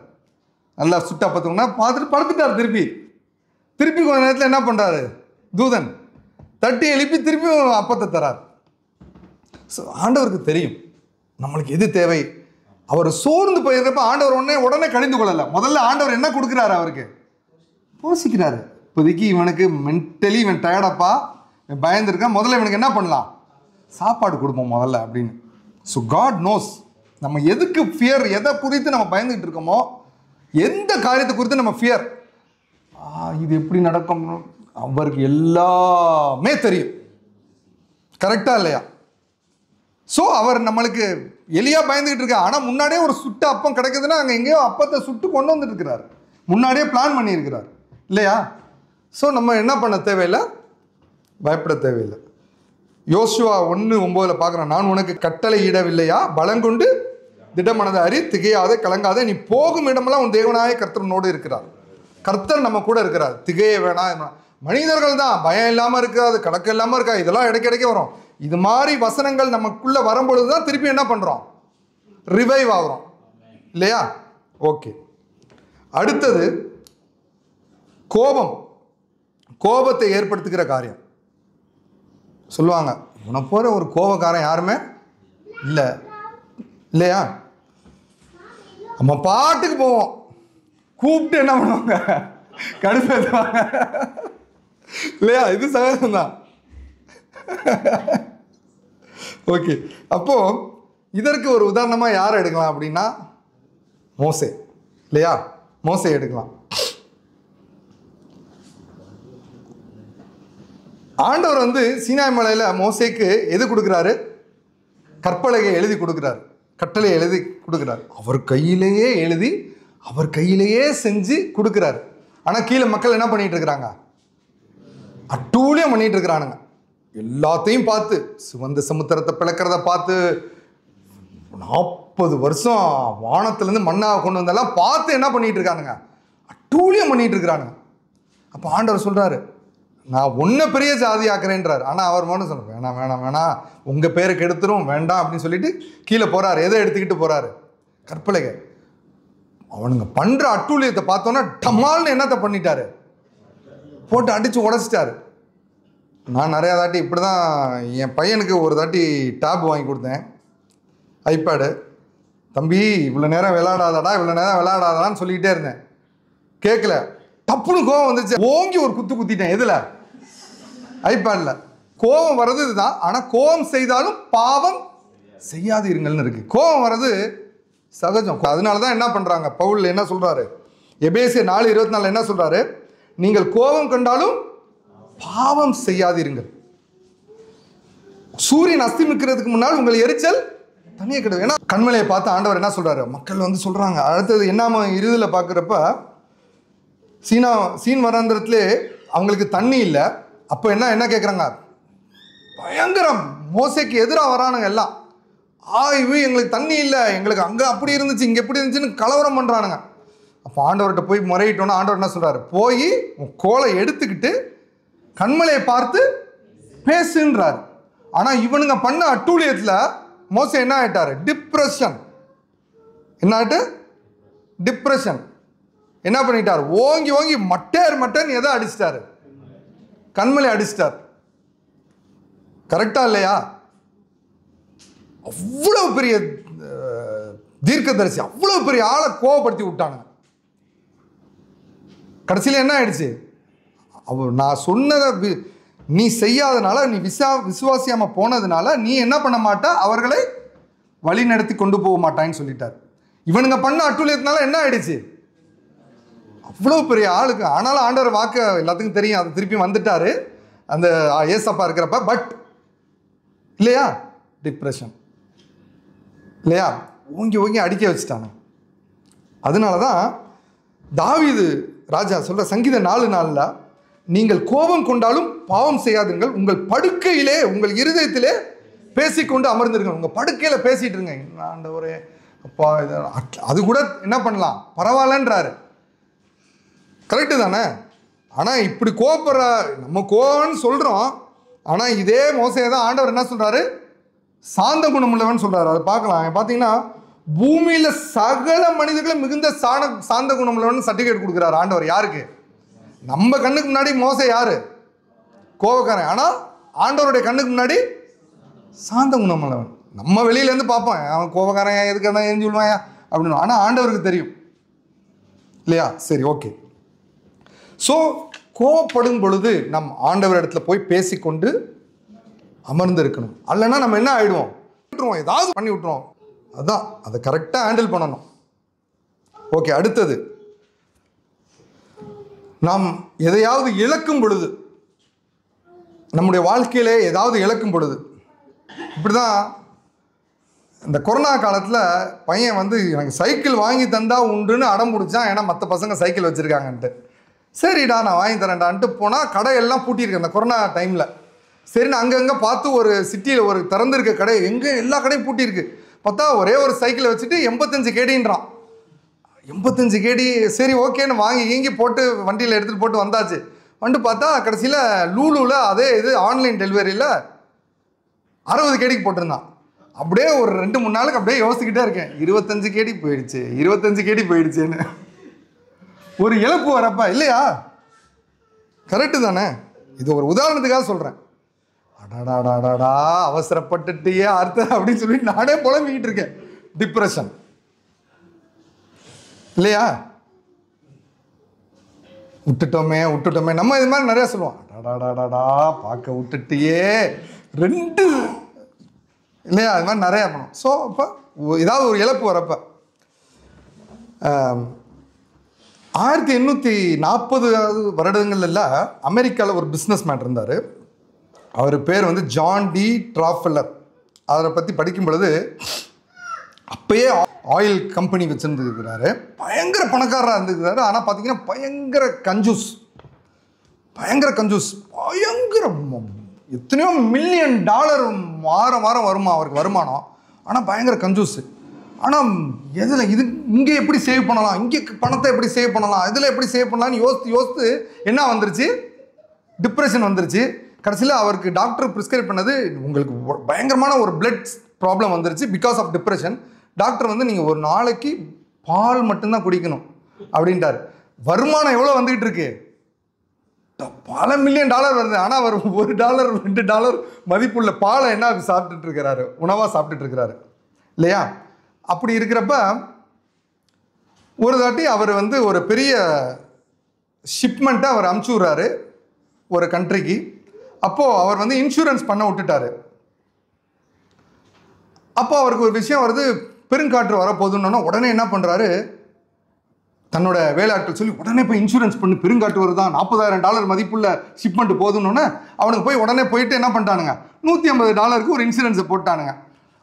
நல்லா சுட்ட அப்பத்துக்குன்னா பார்த்துட்டு படுத்துட்டார். திருப்பி கொஞ்ச நேரத்தில் என்ன பண்ணுறாரு? தூதன் தட்டி எழுப்பி திருப்பி அப்பத்தை தரார். ஸோ ஆண்டவருக்கு தெரியும் நம்மளுக்கு எது தேவை. அவர் சோர்ந்து போயிருக்கப்ப ஆண்டவர் உடனே கழிந்து கொள்ளலை. முதல்ல ஆண்டவர் என்ன கொடுக்குறாரு? அவருக்கு போசிக்கிறாரு. இப்போதைக்கு இவனுக்கு மென்டலி இவன் டயர்டப்பா, இவன் பயந்துருக்கான், முதல்ல இவனுக்கு என்ன பண்ணலாம்? சாப்பாடு கொடுப்போம் முதல்ல அப்படின்னு. ஸோ காட் நோஸ் நம்ம எதுக்கு ஃபியர், எதை குறித்து நம்ம பயந்துகிட்டு இருக்கோமோ, எந்த காரியத்தை குறித்து நம்ம ஃபியர், இது எப்படி நடக்கும், அவருக்கு எல்லாமே தெரியும். கரெக்டா இல்லையா? ஸோ அவர் நம்மளுக்கு எலியா பயந்துகிட்டு இருக்கார். ஆனால் முன்னாடியே ஒரு சுட்டு அப்பம் கிடைக்குதுன்னா அங்கே எங்கேயோ அப்பத்தை சுட்டு கொண்டு வந்துட்டு இருக்கிறார். முன்னாடியே பிளான் பண்ணியிருக்கிறார் இல்லையா? ஸோ நம்ம என்ன பண்ண தேவையில்லை, பயப்பட தேவையில்லை. யோசுவா 1:9 பார்க்குறோம். நான் உனக்கு கட்டளை இடவில்லையா, பலங்கொண்டு திடமனதை அறி, திகையாதே கலங்காதே, நீ போகும் இடமெல்லாம் உன் தேவனாய கர்த்தனோடு இருக்கிறார். கர்த்தர் நம்ம கூட இருக்கிறார். திகைய வேணாம். மனிதர்கள் தான் பயம் இல்லாமல் இருக்காது, கணக்கு இல்லாமல் இருக்கா, இதெல்லாம் இடைக்கிடைக்க வரும். இது மாதிரி வசனங்கள் நமக்குள்ளே வரும்பொழுது தான் திருப்பி என்ன பண்ணுறோம், ரிவைவ் ஆகிறோம் இல்லையா? ஓகே, அடுத்தது கோபம். கோபத்தை ஏற்படுத்துகிற காரியம். சொல்லுவாங்க, உன போகிற ஒரு கோபக்காரன் யாருமே இல்லை இல்லையா? நம்ம பாட்டுக்கு போவோம், கூப்பிட்டு என்ன பண்ணுவாங்க, கடுப்பேற்றுவாங்க இல்லையா? இது சகஜம்தான். ஓகே, அப்போ இதற்கு ஒரு உதாரணமாக யாரை எடுக்கலாம் அப்படின்னா மோசே இல்லையா? மோசே எடுக்கலாம். ஆண்டவர் வந்து சீனாய் மலையில் மோசேக்கு எது கொடுக்குறாரு? கற்பலகை எழுதி கொடுக்குறாரு, கட்டளை எழுதி கொடுக்குறாரு. அவர் கையிலேயே எழுதி அவர் கையிலேயே செஞ்சு கொடுக்குறாரு. ஆனால் கீழே மக்கள் என்ன பண்ணிட்டு இருக்கிறாங்க? அட்டூழியம் பண்ணிட்டு இருக்கிறானுங்க. எல்லாத்தையும் பார்த்து, சிவந்த சமுத்திரத்தை பிளக்கிறத பார்த்து, 40 வருஷம் வானத்திலேருந்து மண்ணாவை கொண்டு வந்தெல்லாம் பார்த்து என்ன பண்ணிட்டு இருக்கானுங்க? அட்டூழியம் பண்ணிட்டு இருக்கிறானுங்க. அப்போ ஆண்டவர் சொல்றாரு, நான் ஒன்றை பெரிய ஜாதி ஆக்குறேன்றார். ஆனால் அவர் மட்டும் சொல்ல வேணாம் வேணாம் வேணாம், உங்கள் பேருக்கு எடுத்துரும் வேண்டாம் அப்படின்னு சொல்லிட்டு கீழே போகிறாரு. எதை எடுத்துக்கிட்டு போகிறாரு? கற்பலகை. அவனுங்க பண்ணுற அட்டூழியத்தை பார்த்தோன்னா டமால்னு என்னத்தை பண்ணிட்டாரு? போட்டு அடித்து உடச்சிட்டாரு. நான் நிறையா தாட்டி இப்படி தான் என் பையனுக்கு ஒரு தாட்டி டேப் வாங்கி கொடுத்தேன், ஐபேடு. தம்பி இவ்வளோ நேரம் விளையாடாதடா, இவ்வளோ நேரம் விளையாடாதான்னு சொல்லிக்கிட்டே இருந்தேன். கேட்கல. டப்புனு கோவம் வந்துச்சு, ஓங்கி ஒரு குத்து குத்திட்டேன். எதில்? ஐபேடில். கோபம் வர்றது இதுதான். ஆனால் கோபம் செய்தாலும் பாவம் செய்யாதீருங்கள்னு இருக்கு. கோபம் வர்றது சகஜம். அதனால தான் என்ன பண்ணுறாங்க, பவுல் என்ன சொல்கிறாரு, எபேசியர் 4:24 என்ன சொல்கிறாரு? நீங்கள் கோபம் கண்டாலும் பாவம் செய்யாதீருங்கள். சூரியன் அஸ்தமிக்கிறதுக்கு முன்னால் உங்கள் எரிச்சல் தனியே கிடையாது. ஏன்னா கண்மலையை பார்த்து ஆண்டவர் என்ன சொல்கிறாரு, மக்கள் வந்து சொல்கிறாங்க. அடுத்தது என்ன இறுதியில் பார்க்குறப்ப சீன் வராந்திரத்திலே அவங்களுக்கு தண்ணி இல்லை. அப்போ என்ன கேட்குறாங்க, பயங்கரம் மோசேக்கு எதிராக வரானுங்க எல்லாம். ஆய்வு, எங்களுக்கு தண்ணி இல்லை, எங்களுக்கு அங்கே அப்படி இருந்துச்சு இங்கே எப்படி இருந்துச்சுன்னு கலவரம் பண்ணுறானுங்க. அப்போ ஆண்டவர்கிட்ட போய் முறையிட்டோன்னா ஆண்டவர் என்ன சொல்கிறாரு, போய் உன் கோலை எடுத்துக்கிட்டு கண்மலையை பார்த்து பேசுன்றார். ஆனால் இவனுங்க பண்ண அட்டூழியத்தில் மோசே என்ன ஆகிட்டாரு? டிப்ரெஷன். என்ன ஆகிட்டு? டிப்ரெஷன். என்ன பண்ணிட்டார்? ஓங்கி ஓங்கி மட்டேன்னு எதை அடிச்சிட்டாரு? கண்மலை அடிச்சிட்டார். கரெக்டா இல்லையா? அவ்வளவு பெரிய தீர்க்கதரிசி, அவ்வளவு பெரிய ஆளை கோவப்படுத்தி விட்டானுங்க. கடைசியில் என்ன ஆயிடுச்சு? நான் சொன்னதை நீ செய்யாதனால, நீ விசுவாசியாம போனதுனால நீ என்ன பண்ண மாட்டா, அவர்களை வழி நடத்தி கொண்டு போக மாட்டான்னு சொல்லிட்டார். இவனுங்க பண்ண அட்டூழியத்தினால என்ன ஆயிடுச்சு? அவ்வளோ பெரிய ஆளுக்கு. ஆனாலும் ஆண்டவர் வாக்கு எல்லாத்துக்கும் தெரியும், அது திருப்பி வந்துட்டாரு அந்த ஏசப்பா இருக்கிறப்ப. பட் இல்லையா, டிப்ரெஷன் இல்லையா, ஓங்கி ஓங்கி அடிக்க வச்சுட்டாங்க. அதனால தான் தாவீது ராஜா சொல்ற சங்கீதம் 4:4 நீங்கள் கோபம் கொண்டாலும் பாவம் செய்யாதுங்கள், உங்கள் படுக்கையிலே உங்கள் இருதயத்திலே பேசிக்கொண்டு அமர்ந்திருங்க. உங்கள் படுக்கையில் பேசிட்டு இருங்க. ஆண்டவரே அப்பா, அது கூட என்ன பண்ணலாம், பரவாயில்லன்றாரு. கரெக்டு தானே? ஆனால் இப்படி கோபப்படுற நம்ம கோவம்னு சொல்கிறோம். ஆனால் இதே மோசே தான் ஆண்டவர் என்ன சொல்கிறாரு, சாந்த குணம் உள்ளவன் சொல்கிறாரு. அதை பார்க்கலாம். பார்த்தீங்கன்னா பூமியில் சகல மனிதர்களும் மிகுந்த சாந்த குணம் உள்ளவன் சர்டிஃபிகேட் கொடுக்குறாரு ஆண்டவர். யாருக்கு? நம்ம கண்ணுக்கு முன்னாடி மோசே யாரு? கோபக்காரன். ஆனால் ஆண்டவருடைய கண்ணுக்கு முன்னாடி சாந்த குணம் உள்ளவன். நம்ம வெளியிலேருந்து பார்ப்போம், அவன் கோபக்காரன், எதுக்கு என்ன எரிஞ்சு விடுவாயா அப்படின்னு. ஆனால் ஆண்டவருக்கு தெரியும் இல்லையா? சரி, ஓகே. ஸோ கோபப்படும் பொழுது நம் ஆண்டவர் இடத்துல போய் பேசிக்கொண்டு அமர்ந்து இருக்கணும். அல்லனா நம்ம என்ன ஆகிடுவோம், விட்டுருவோம், ஏதாவது பண்ணி விட்டுருவோம். அதுதான், அதை கரெக்டாக ஹேண்டில் பண்ணணும். ஓகே, அடுத்தது நாம் எதையாவது இழக்கும் பொழுது நம்முடைய வாழ்க்கையிலே ஏதாவது இழக்கும் பொழுது, இப்படி தான் இந்த கொரோனா காலத்தில் பையன் வந்து எனக்கு சைக்கிள் வாங்கி தந்தா உண்டுன்னு அடம் பிடிச்சான். ஏன்னா மற்ற பசங்க சைக்கிள் வச்சுருக்காங்கன்ட்டு. சரிடா நான் வாங்கி தரேன்டான்ட்டு போனால் கடையெல்லாம் பூட்டியிருக்கு அந்த கொரோனா டைமில். சரின்னு அங்கங்கே பார்த்து ஒரு சிட்டியில் ஒரு திறந்துருக்க கடை எங்கே எல்லா கடையும் பூட்டியிருக்கு. பார்த்தா ஒரே ஒரு சைக்கிளை வச்சுட்டு 85 கேடின்றான். 85 கேடி சரி ஓகேன்னு வாங்கி போட்டு வண்டியில் எடுத்துகிட்டு போட்டு வந்தாச்சு. வந்து பார்த்தா கடைசியில் லூலூவில் அதே இது ஆன்லைன் டெலிவரியில் 60 கேடிக்கு போட்டிருந்தான். அப்படியே ஒரு 2-3 நாளுக்கு அப்படியே யோசிச்சுக்கிட்டே இருக்கேன், 25 கேடி போயிடுச்சு 25 கேடி போயிடுச்சுன்னு. ஒரு இழப்பு வரப்பா இல்லையா? கரெக்டு தானே? இது ஒரு உதாரணத்துக்காக சொல்கிறேன். அடாடாடாடா அவசரப்பட்டுட்டியே அர்த்தம் அப்படின்னு சொல்லிட்டு நானே புலம்பிக்கிட்டு இருக்கேன். டிப்ரெஷன் இல்லையா? விட்டுட்டோமே நம்ம இது மாதிரி நிறையா சொல்லுவோம். அடாடாடாடா பார்க்க விட்டுட்டியே 2 இல்லையா? அது மாதிரி நிறையா பண்ணும். ஸோ இப்போ ஏதாவது ஒரு இழப்பு வரப்போ 1840 வருடங்கள்ல அமெரிக்காவில் ஒரு பிஸ்னஸ் மேன் இருந்தார். அவர் பேர் வந்து ஜான் டி ட்ராஃபெல்லர். அவரை பற்றி படிக்கும் பொழுது அப்பயே ஆயில் கம்பெனி வச்சுருந்துருக்கிறாரு. பயங்கர பணக்காரராக இருந்துருக்கிறாரு. ஆனால் பார்த்தீங்கன்னா பயங்கர கஞ்சூஸ் பயங்கர எத்தனையோ $1,000,000 வாரம் வருமா அவருக்கு வருமானம். ஆனால் பயங்கர கஞ்சூஸ். ஆனால் எதில் இது இங்கே எப்படி சேவ் பண்ணலாம், இங்கே பணத்தை எப்படி சேவ் பண்ணலாம், இதில் எப்படி சேவ் பண்ணலாம்னு யோசித்து என்ன வந்துருச்சு, டிப்ரெஷன் வந்துருச்சு. கடைசியில் அவருக்கு டாக்டர் ப்ரிஸ்கிரைப் பண்ணது உங்களுக்கு பயங்கரமான ஒரு பிளட் ப்ராப்ளம் வந்துருச்சு பிகாஸ் ஆஃப் டிப்ரெஷன். டாக்டர் வந்து நீங்கள் ஒரு நாளைக்கு பால் மட்டும்தான் குடிக்கணும் அப்படின்ட்டார். வருமானம் எவ்வளோ வந்துக்கிட்டு இருக்கு, பல $1,000,000 வருது. ஆனால் அவர் $1 $2 மதிப்புள்ள பாலை என்ன சாப்பிட்டுட்டு இருக்கிறாரு, உணவாக சாப்பிட்டுட்டு இருக்கிறாரு இல்லையா? அப்படி இருக்கிறப்ப ஒரு தாட்டி அவர் வந்து ஒரு பெரிய ஷிப்மெண்ட்டை அவர் அமுச்சு விட்றாரு ஒரு கண்ட்ரிக்கு. அப்போது அவர் வந்து இன்சூரன்ஸ் பண்ண விட்டுட்டாரு. அப்போ அவருக்கு ஒரு விஷயம் வருது, பெருங்காற்று வரப்போகுதுன்னா உடனே என்ன பண்ணுறாரு, தன்னோட வேலையாட்கள் சொல்லி உடனே போய் இன்சூரன்ஸ் பண்ணி, பெருங்காற்று வருதான் $40,000 மதிப்புள்ள ஷிப்மெண்ட் போதுன்னொன்னே அவனுக்கு போய் உடனே போயிட்டு என்ன பண்ணிட்டானுங்க, $150 ஒரு இன்சூரன்ஸை போட்டானுங்க.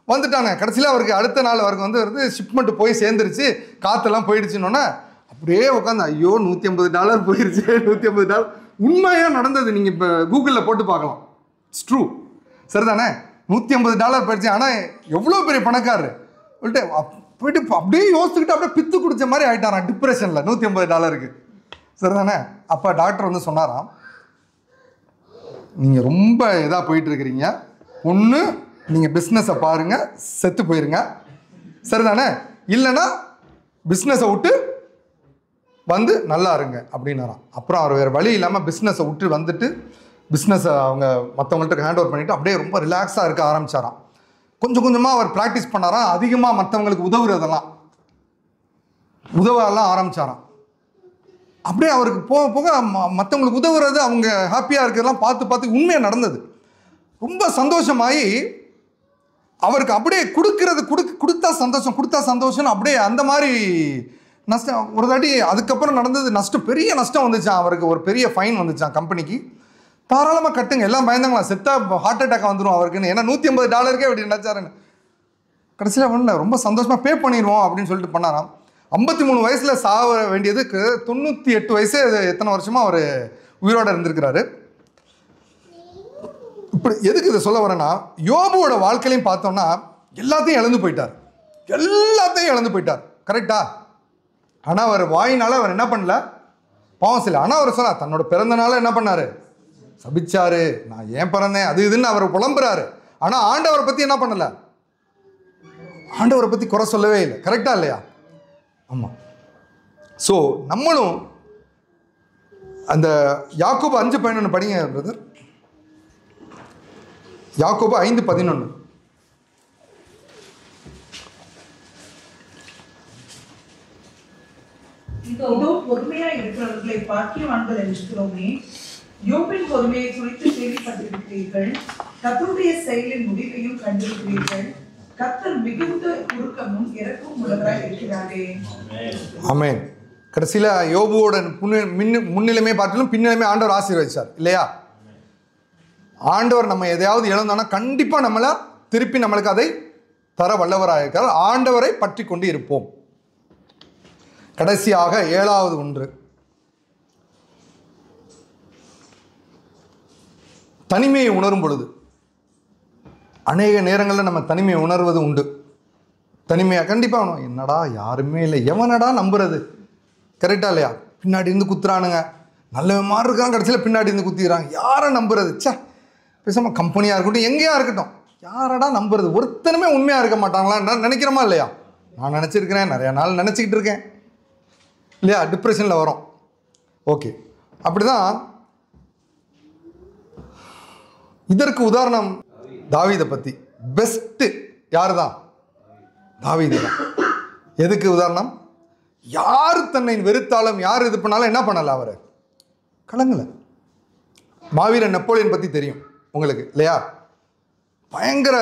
வந்துட்டானுங்க. கடைசியில் அவருக்கு அடுத்த நாள் அவருக்கு வந்து ஷிப்மெண்ட் போய் சேர்ந்துருச்சு, காற்றெல்லாம் போயிடுச்சுன்னொன்னே அப்படியே உட்காந்து ஐயோ $150 போயிடுச்சு $150. உண்மையாக நடந்தது. நீங்கள் இப்போ கூகுளில் போட்டு பார்க்கலாம். It's true. சரிதானே? $150 போயிடுச்சு. ஆனால் எவ்வளோ பெரிய பணக்காரரு போயிட்டு அப்படியே யோசிச்சுக்கிட்டு அப்படியே பித்து குடிச்ச மாதிரி ஆகிட்டாராம் டிப்ரெஷனில் $150. சரிதானே? அப்போ டாக்டர் வந்து சொன்னாராம், நீங்கள் ரொம்ப இதாக போயிட்டு இருக்கிறீங்க, ஒன்று நீங்கள் பிஸ்னஸை பாருங்கள், செத்து போயிருங்க. சரிதானே? இல்லைன்னா பிஸ்னஸை விட்டு வந்து நல்லா இருங்க அப்படின்னாராம். அப்புறம் அவர் வேறு வழி இல்லாமல் பிஸ்னஸை விட்டு வந்துட்டு பிஸ்னஸை அவங்க மற்றவங்கள்ட்ட ஹேண்ட் ஓவர் பண்ணிவிட்டு அப்படியே ரொம்ப ரிலாக்ஸாக இருக்க ஆரம்பித்தாராம். கொஞ்சம் கொஞ்சமாக அவர் ப்ராக்டிஸ் பண்ணாராம். அதிகமாக மற்றவங்களுக்கு உதவலாம் ஆரம்பித்தாராம். அப்படியே அவருக்கு போக போக மற்றவங்களுக்கு உதவுறது, அவங்க ஹாப்பியாக இருக்கிறதெல்லாம் பார்த்து உண்மையாக நடந்தது. ரொம்ப சந்தோஷமாகி அவருக்கு அப்படியே கொடுத்தா சந்தோஷம்னு அப்படியே அந்த மாதிரி நஷ்டம் ஒரு தாட்டி. அதுக்கப்புறம் நடந்தது நஷ்டம், பெரிய நஷ்டம் வந்துச்சான் அவருக்கு. ஒரு பெரிய ஃபைன் வந்துச்சான் கம்பெனிக்கு. தாராளமாக கட்டுங்க, எல்லாம் பயந்தாங்களா, செத்தா ஹார்ட் அட்டாக் வந்துடும் அவருக்குன்னு. ஏன்னா $150 அப்படி நினச்சாருன்னு. கடைசியில் ஒன்று ரொம்ப சந்தோஷமாக பே பண்ணிடுவோம் அப்படின்னு சொல்லிட்டு பண்ணாராம். 53 வயசில் சாக வேண்டியதுக்கு 98 வயசே எத்தனை வருஷமாக அவர் உயிரோடு இருந்திருக்கிறாரு. இப்படி எதுக்கு இதை சொல்ல வரேன்னா, யோபுவோட வாழ்க்கையிலையும் பார்த்தோம்னா எல்லாத்தையும் இழந்து போயிட்டார். கரெக்டா? ஆனால் அவர் வாயினால் அவர் என்ன பண்ணல, பாவம் செய்யல. ஆனால் அவர் சொன்னார், தன்னோட பிறந்த நாள் என்ன பண்ணார், சபிச்சாரு, நான் ஏன் பிறந்தேன் அது இதுன்னு அவர் புலம்புறாரு. ஆனால் ஆண்டவரை பற்றி என்ன பண்ணலை, ஆண்டவரை பற்றி குறை சொல்லவே இல்லை. கரெக்டா இல்லையா? ஆமாம். ஸோ நம்மளும் அந்த யாக்கோபு 5:11 படிங்க பிரதர். யாக்கோபு 5:11. இதோ பொறுமையா இருக்கிறவர்களை பாக்கியவான்கள் என்கிறோமே. யோபின் பொறுமையை குறித்து கேள்விப்பட்டிருக்கிறீர்கள், கர்த்தருடைய செயலின் முடிவையும் கண்டிருக்கிறீர்கள். கர்த்தர் மிகுந்த உருக்கமும் இரக்கமும் உள்ளவராய் இருக்கிறாரே. ஆமென். கடைசியில் யோபுவோட முன்னிலைமை பார்த்தாலும் பின்னிலைமை ஆண்டவர் ஆசீர்வதிச்சார் இல்லையா? ஆண்டவர் நம்ம எதையாவது இழந்தோன்னா கண்டிப்பாக நம்மளை திருப்பி நம்மளுக்கு அதை தர வல்லவராக இருக்கிறார். ஆண்டவரை பற்றி கொண்டு இருப்போம். கடைசியாக 7வது ஒன்று, தனிமையை உணரும் பொழுது. அநேக நேரங்களில் நம்ம தனிமையை உணர்வது உண்டு. தனிமையாக கண்டிப்பாக வேணும். என்னடா யாருமே இல்லை, எவனடா நம்புறது? கரெக்டாக இல்லையா? பின்னாடி இருந்து குத்துறானுங்க, நல்ல மாதிரி இருக்காங்க, கடைசியில் பின்னாடி இருந்து குத்திக்கிறாங்க. யாரை நம்புறது? சே, பேசாமல் கம்பெனியாக இருக்கட்டும், எங்கேயா இருக்கட்டும், யாரடா நம்புறது? ஒருத்தனுமே உண்மையாக இருக்க மாட்டாங்களா நினைக்கிறோமா இல்லையா? நான் நினச்சிருக்கிறேன், நிறையா நாள் நினச்சிக்கிட்டு இருக்கேன் இல்லையா? டிப்ரெஷனில் வரும். ஓகே, அப்படி தான். இதற்கு உதாரணம் தாவீதை பற்றி. பெஸ்ட்டு யார் தான்? தாவீது தான். எதுக்கு உதாரணம்? யார் தன்னை வெறுத்தாலும், யார் இது பண்ணாலும் என்ன பண்ணல, அவர் கலங்கலை. மாவீரன் நெப்போலியன் பற்றி தெரியும் உங்களுக்கு இல்லையா? பயங்கர,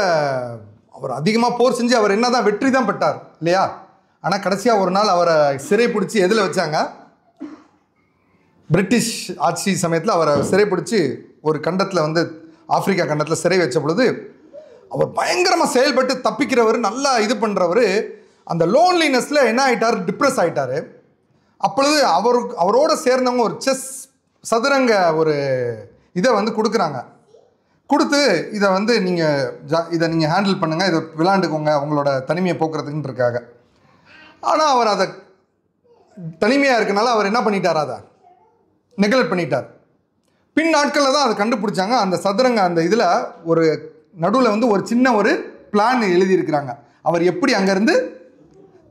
அவர் அதிகமாக போர் செஞ்சு அவர் என்ன தான் வெற்றி தான் பெற்றார் இல்லையா? ஆனால் கடைசியாக ஒரு நாள் அவரை சிறை பிடிச்சி எதில் வச்சாங்க? பிரிட்டிஷ் ஆட்சி சமயத்தில் அவரை சிறை பிடிச்சி ஒரு கண்டத்தில் வந்து ஆப்பிரிக்கா கண்டத்தில் சிறை வச்ச பொழுது அவர் பயங்கரமாக செயல்பட்டு தப்பிக்கிறவர், நல்லா இது பண்ணுறவர், அந்த லோன்லினஸில் என்ன ஆகிட்டார்? டிப்ரெஸ் ஆகிட்டார். அப்பொழுது அவரோட சேர்ந்தவங்க ஒரு செஸ் சதுரங்க ஒரு இதை வந்து கொடுக்குறாங்க. கொடுத்து இதை வந்து நீங்கள் ஹேண்டில் பண்ணுங்கள், இதை விளையாண்டுக்கோங்க உங்களோட தனிமையை போக்குறதுக்குன்னு இருக்காங்க. ஆனால் அவர் அதை தனிமையாக இருக்கனால அவர் என்ன பண்ணிட்டார்? அதை நெக்லெக்ட் பண்ணிட்டார். பின் நாட்களில் தான் அதை கண்டுபிடிச்சாங்க. அந்த சதுரங்க அந்த இதில் ஒரு நடுவில் வந்து ஒரு சின்ன ஒரு பிளான் எழுதியிருக்கிறாங்க, அவர் எப்படி அங்கேருந்து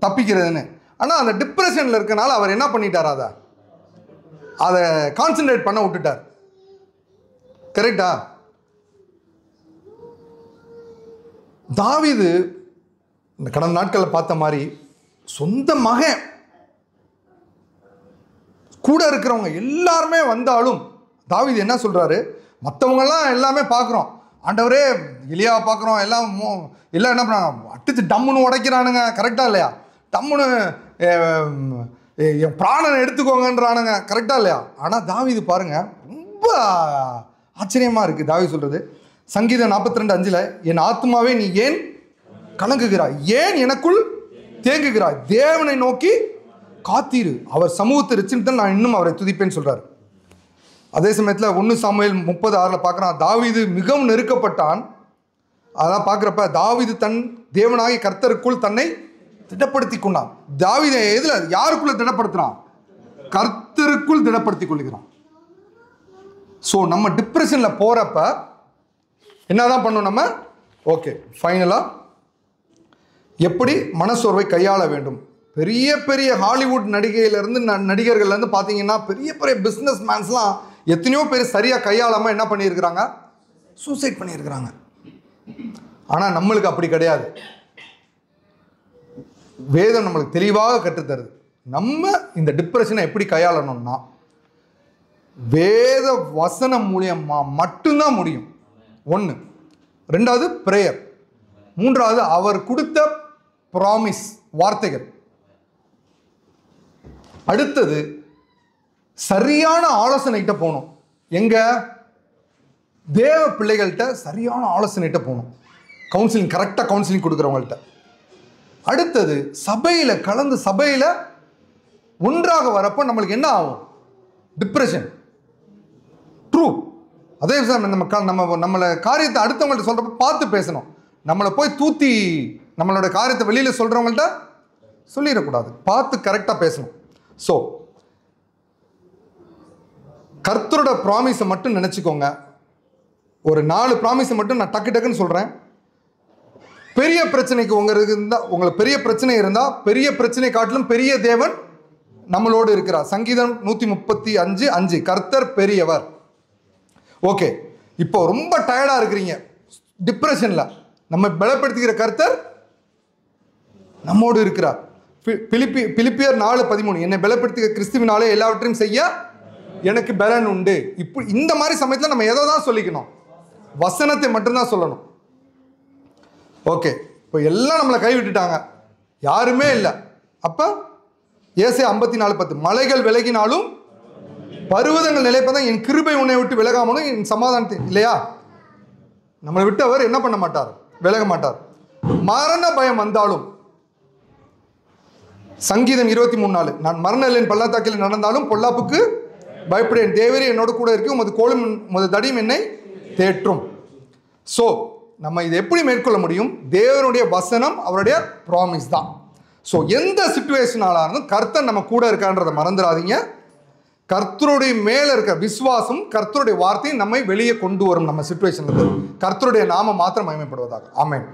தப்பிக்கிறதுன்னு. ஆனால் அந்த டிப்ரெஷனில் இருக்கனால அவர் என்ன பண்ணிட்டார்? அதை கான்சென்ட்ரேட் பண்ண விட்டுட்டார். கரெக்டா? தாவீது இந்த கடந்த நாட்களில் பார்த்த மாதிரி சொந்த மகன் கூட இருக்கிறவங்க எல்லாருமே வந்தாலும் தாவீது என்ன சொல்கிறாரு? மற்றவங்கெல்லாம் எல்லாமே பார்க்குறோம், ஆண்டவரே எலியா பார்க்குறோம், எல்லாம் என்ன பண்ணாங்க? அடிச்சு டம்முன்னு உடைக்கிறானுங்க. கரெக்டாக இல்லையா? டம்முன்னு என் பிராணனை எடுத்துக்கோங்கன்றானுங்க. கரெக்டாக இல்லையா? ஆனால் தாவீது பாருங்கள், ரொம்ப ஆச்சரியமாக இருக்குது. தாவீது சொல்கிறது சங்கீதம் 42:5, என் ஆத்மாவே நீ ஏன் கலங்குகிறாய், ஏன் எனக்குள் தேங்குகிறாய், தேவனை நோக்கி காத்தீரு, அவர் சமூகத்தை ரட்சித்தான் நான் இன்னும் அவரை துதிப்பேன்னு சொல்கிறார். அதே சமயத்தில் 1 சாமுவேல் 30:6 பார்க்குறான், தாவீது மிகவும் நெருக்கப்பட்டான். அதான் பார்க்குறப்ப தாவீது தன் தேவனாகிய கர்த்தருக்குள் தன்னை திடப்படுத்தி கொண்டான். தாவீதை எதில் யாருக்குள்ள திடப்படுத்துகிறான்? கர்த்தருக்குள் திடப்படுத்தி கொள்கிறான். ஸோ நம்ம டிப்ரெஷனில் போகிறப்ப என்னதான் பண்ணணும் நம்ம? ஓகே, ஃபைனலாக எப்படி மனசோர்வை கையாள வேண்டும்? பெரிய பெரிய ஹாலிவுட் நடிகையிலேருந்து நடிகர்கள்லேருந்து பார்த்தீங்கன்னா பெரிய பெரிய பிஸ்னஸ் மேன்ஸ்லாம் எத்தனையோ பேர் சரியாக கையாளாமல் என்ன பண்ணியிருக்கிறாங்க? சூசைட் பண்ணியிருக்கிறாங்க. ஆனால் நம்மளுக்கு அப்படி கிடையாது. வேதம் நம்மளுக்கு தெளிவாக கற்றுத்தருது. நம்ம இந்த டிப்ரெஷனை எப்படி கையாளணும்னா வேத வசனம் மூலியமாக மட்டும்தான் முடியும். 1. 2வது பிரேயர். 3வது அவர் கொடுத்த ப்ராமிஸ் வார்த்தைகள். அடுத்தது சரியான ஆலோசனைகிட்ட போகணும். எங்க? தேவ பிள்ளைகள்கிட்ட சரியான ஆலோசனைகிட்ட போகணும். கவுன்சிலிங், கரெக்டாக கவுன்சிலிங் கொடுக்குறவங்கள்ட்ட. அடுத்தது சபையில் கலந்து சபையில் ஒன்றாக வரப்போ நம்மளுக்கு என்ன ஆகும்? டிப்ரெஷன். ட்ரூ. அதே நம்மளை காரியத்தை அடுத்தவங்கள்ட்ட சொல்கிறப்ப பார்த்து பேசணும். நம்மளை போய் தூத்தி நம்மளோட காரியத்தை வெளியில் சொல்கிறவங்கள்ட்ட சொல்லிடக்கூடாது, பார்த்து கரெக்டாக பேசணும். ஸோ கர்த்தரோட ப்ராமிஸை மட்டும் நினச்சிக்கோங்க. ஒரு 4 ப்ராமிஸை மட்டும் நான் டக்குன்னு சொல்கிறேன். பெரிய பிரச்சனைக்கு உங்களுக்கு பெரிய பிரச்சனை இருந்தால் பெரிய பிரச்சனை காட்டிலும் பெரிய தேவன் நம்மளோடு இருக்கிறார். சங்கீதம் 135:5 கர்த்தர் பெரியவர். ஓகே, இப்போ ரொம்ப டயர்டாக இருக்கிறீங்க டிப்ரெஷனில், நம்ம பலப்படுத்துகிற கர்த்தர் நம்மோடு இருக்கிறார். பிலிப்பியர் 4:13 என்னை பலப்படுத்துகிற கிறிஸ்துவினாலே எல்லாவற்றையும் செய்ய எனக்கு பலன் உண்டு. இப்போ இந்த மாதிரி சமயத்தில் நம்ம எதை தான் சொல்லிக்கணும்? வசனத்தை மட்டும்தான் சொல்லணும். ஓகே, இப்போ எல்லாம் நம்மளை கைவிட்டுட்டாங்க, யாருமே இல்லை. அப்போ ஏசாயா 54:10 மலைகள் விலகினாலும் பருவதங்கள் நிலைப்பதான், என் கிருபை உன்னை விட்டு விலகாமலும் என் சமாதானத்தை இல்லையா? நம்மளை விட்டு அவர் என்ன பண்ண மாட்டார், விலக மாட்டார். மரண பயம் வந்தாலும், சங்கீதம் 23:4, நான் மரண எல்லையின் பள்ளத்தாக்கில் நடந்தாலும் பொல்லாப்புக்கு பயப்படேன், தேவரே என்னோட கூட இருக்கு, உமது கோலும் உமது தடியும் என்னை தேற்றும். ஸோ நம்ம இதை எப்படி மேற்கொள்ள முடியும்? தேவனுடைய வசனம், அவருடைய ப்ராமிஸ் தான். ஸோ எந்த சிச்சுவேஷனால இருந்தும் கர்த்தர் நம்ம கூட இருக்கான்றதை மறந்துடாதீங்க. கர்த்தருடைய மேலே இருக்க விசுவாசம், கர்த்தருடைய வார்த்தையும் நம்மை வெளியே கொண்டு வரும் நம்ம சிச்சுவேஷன்ல. கர்த்தருடைய நாமம் மாத்திரம் மகிமைப்படுவதாக. ஆமென்.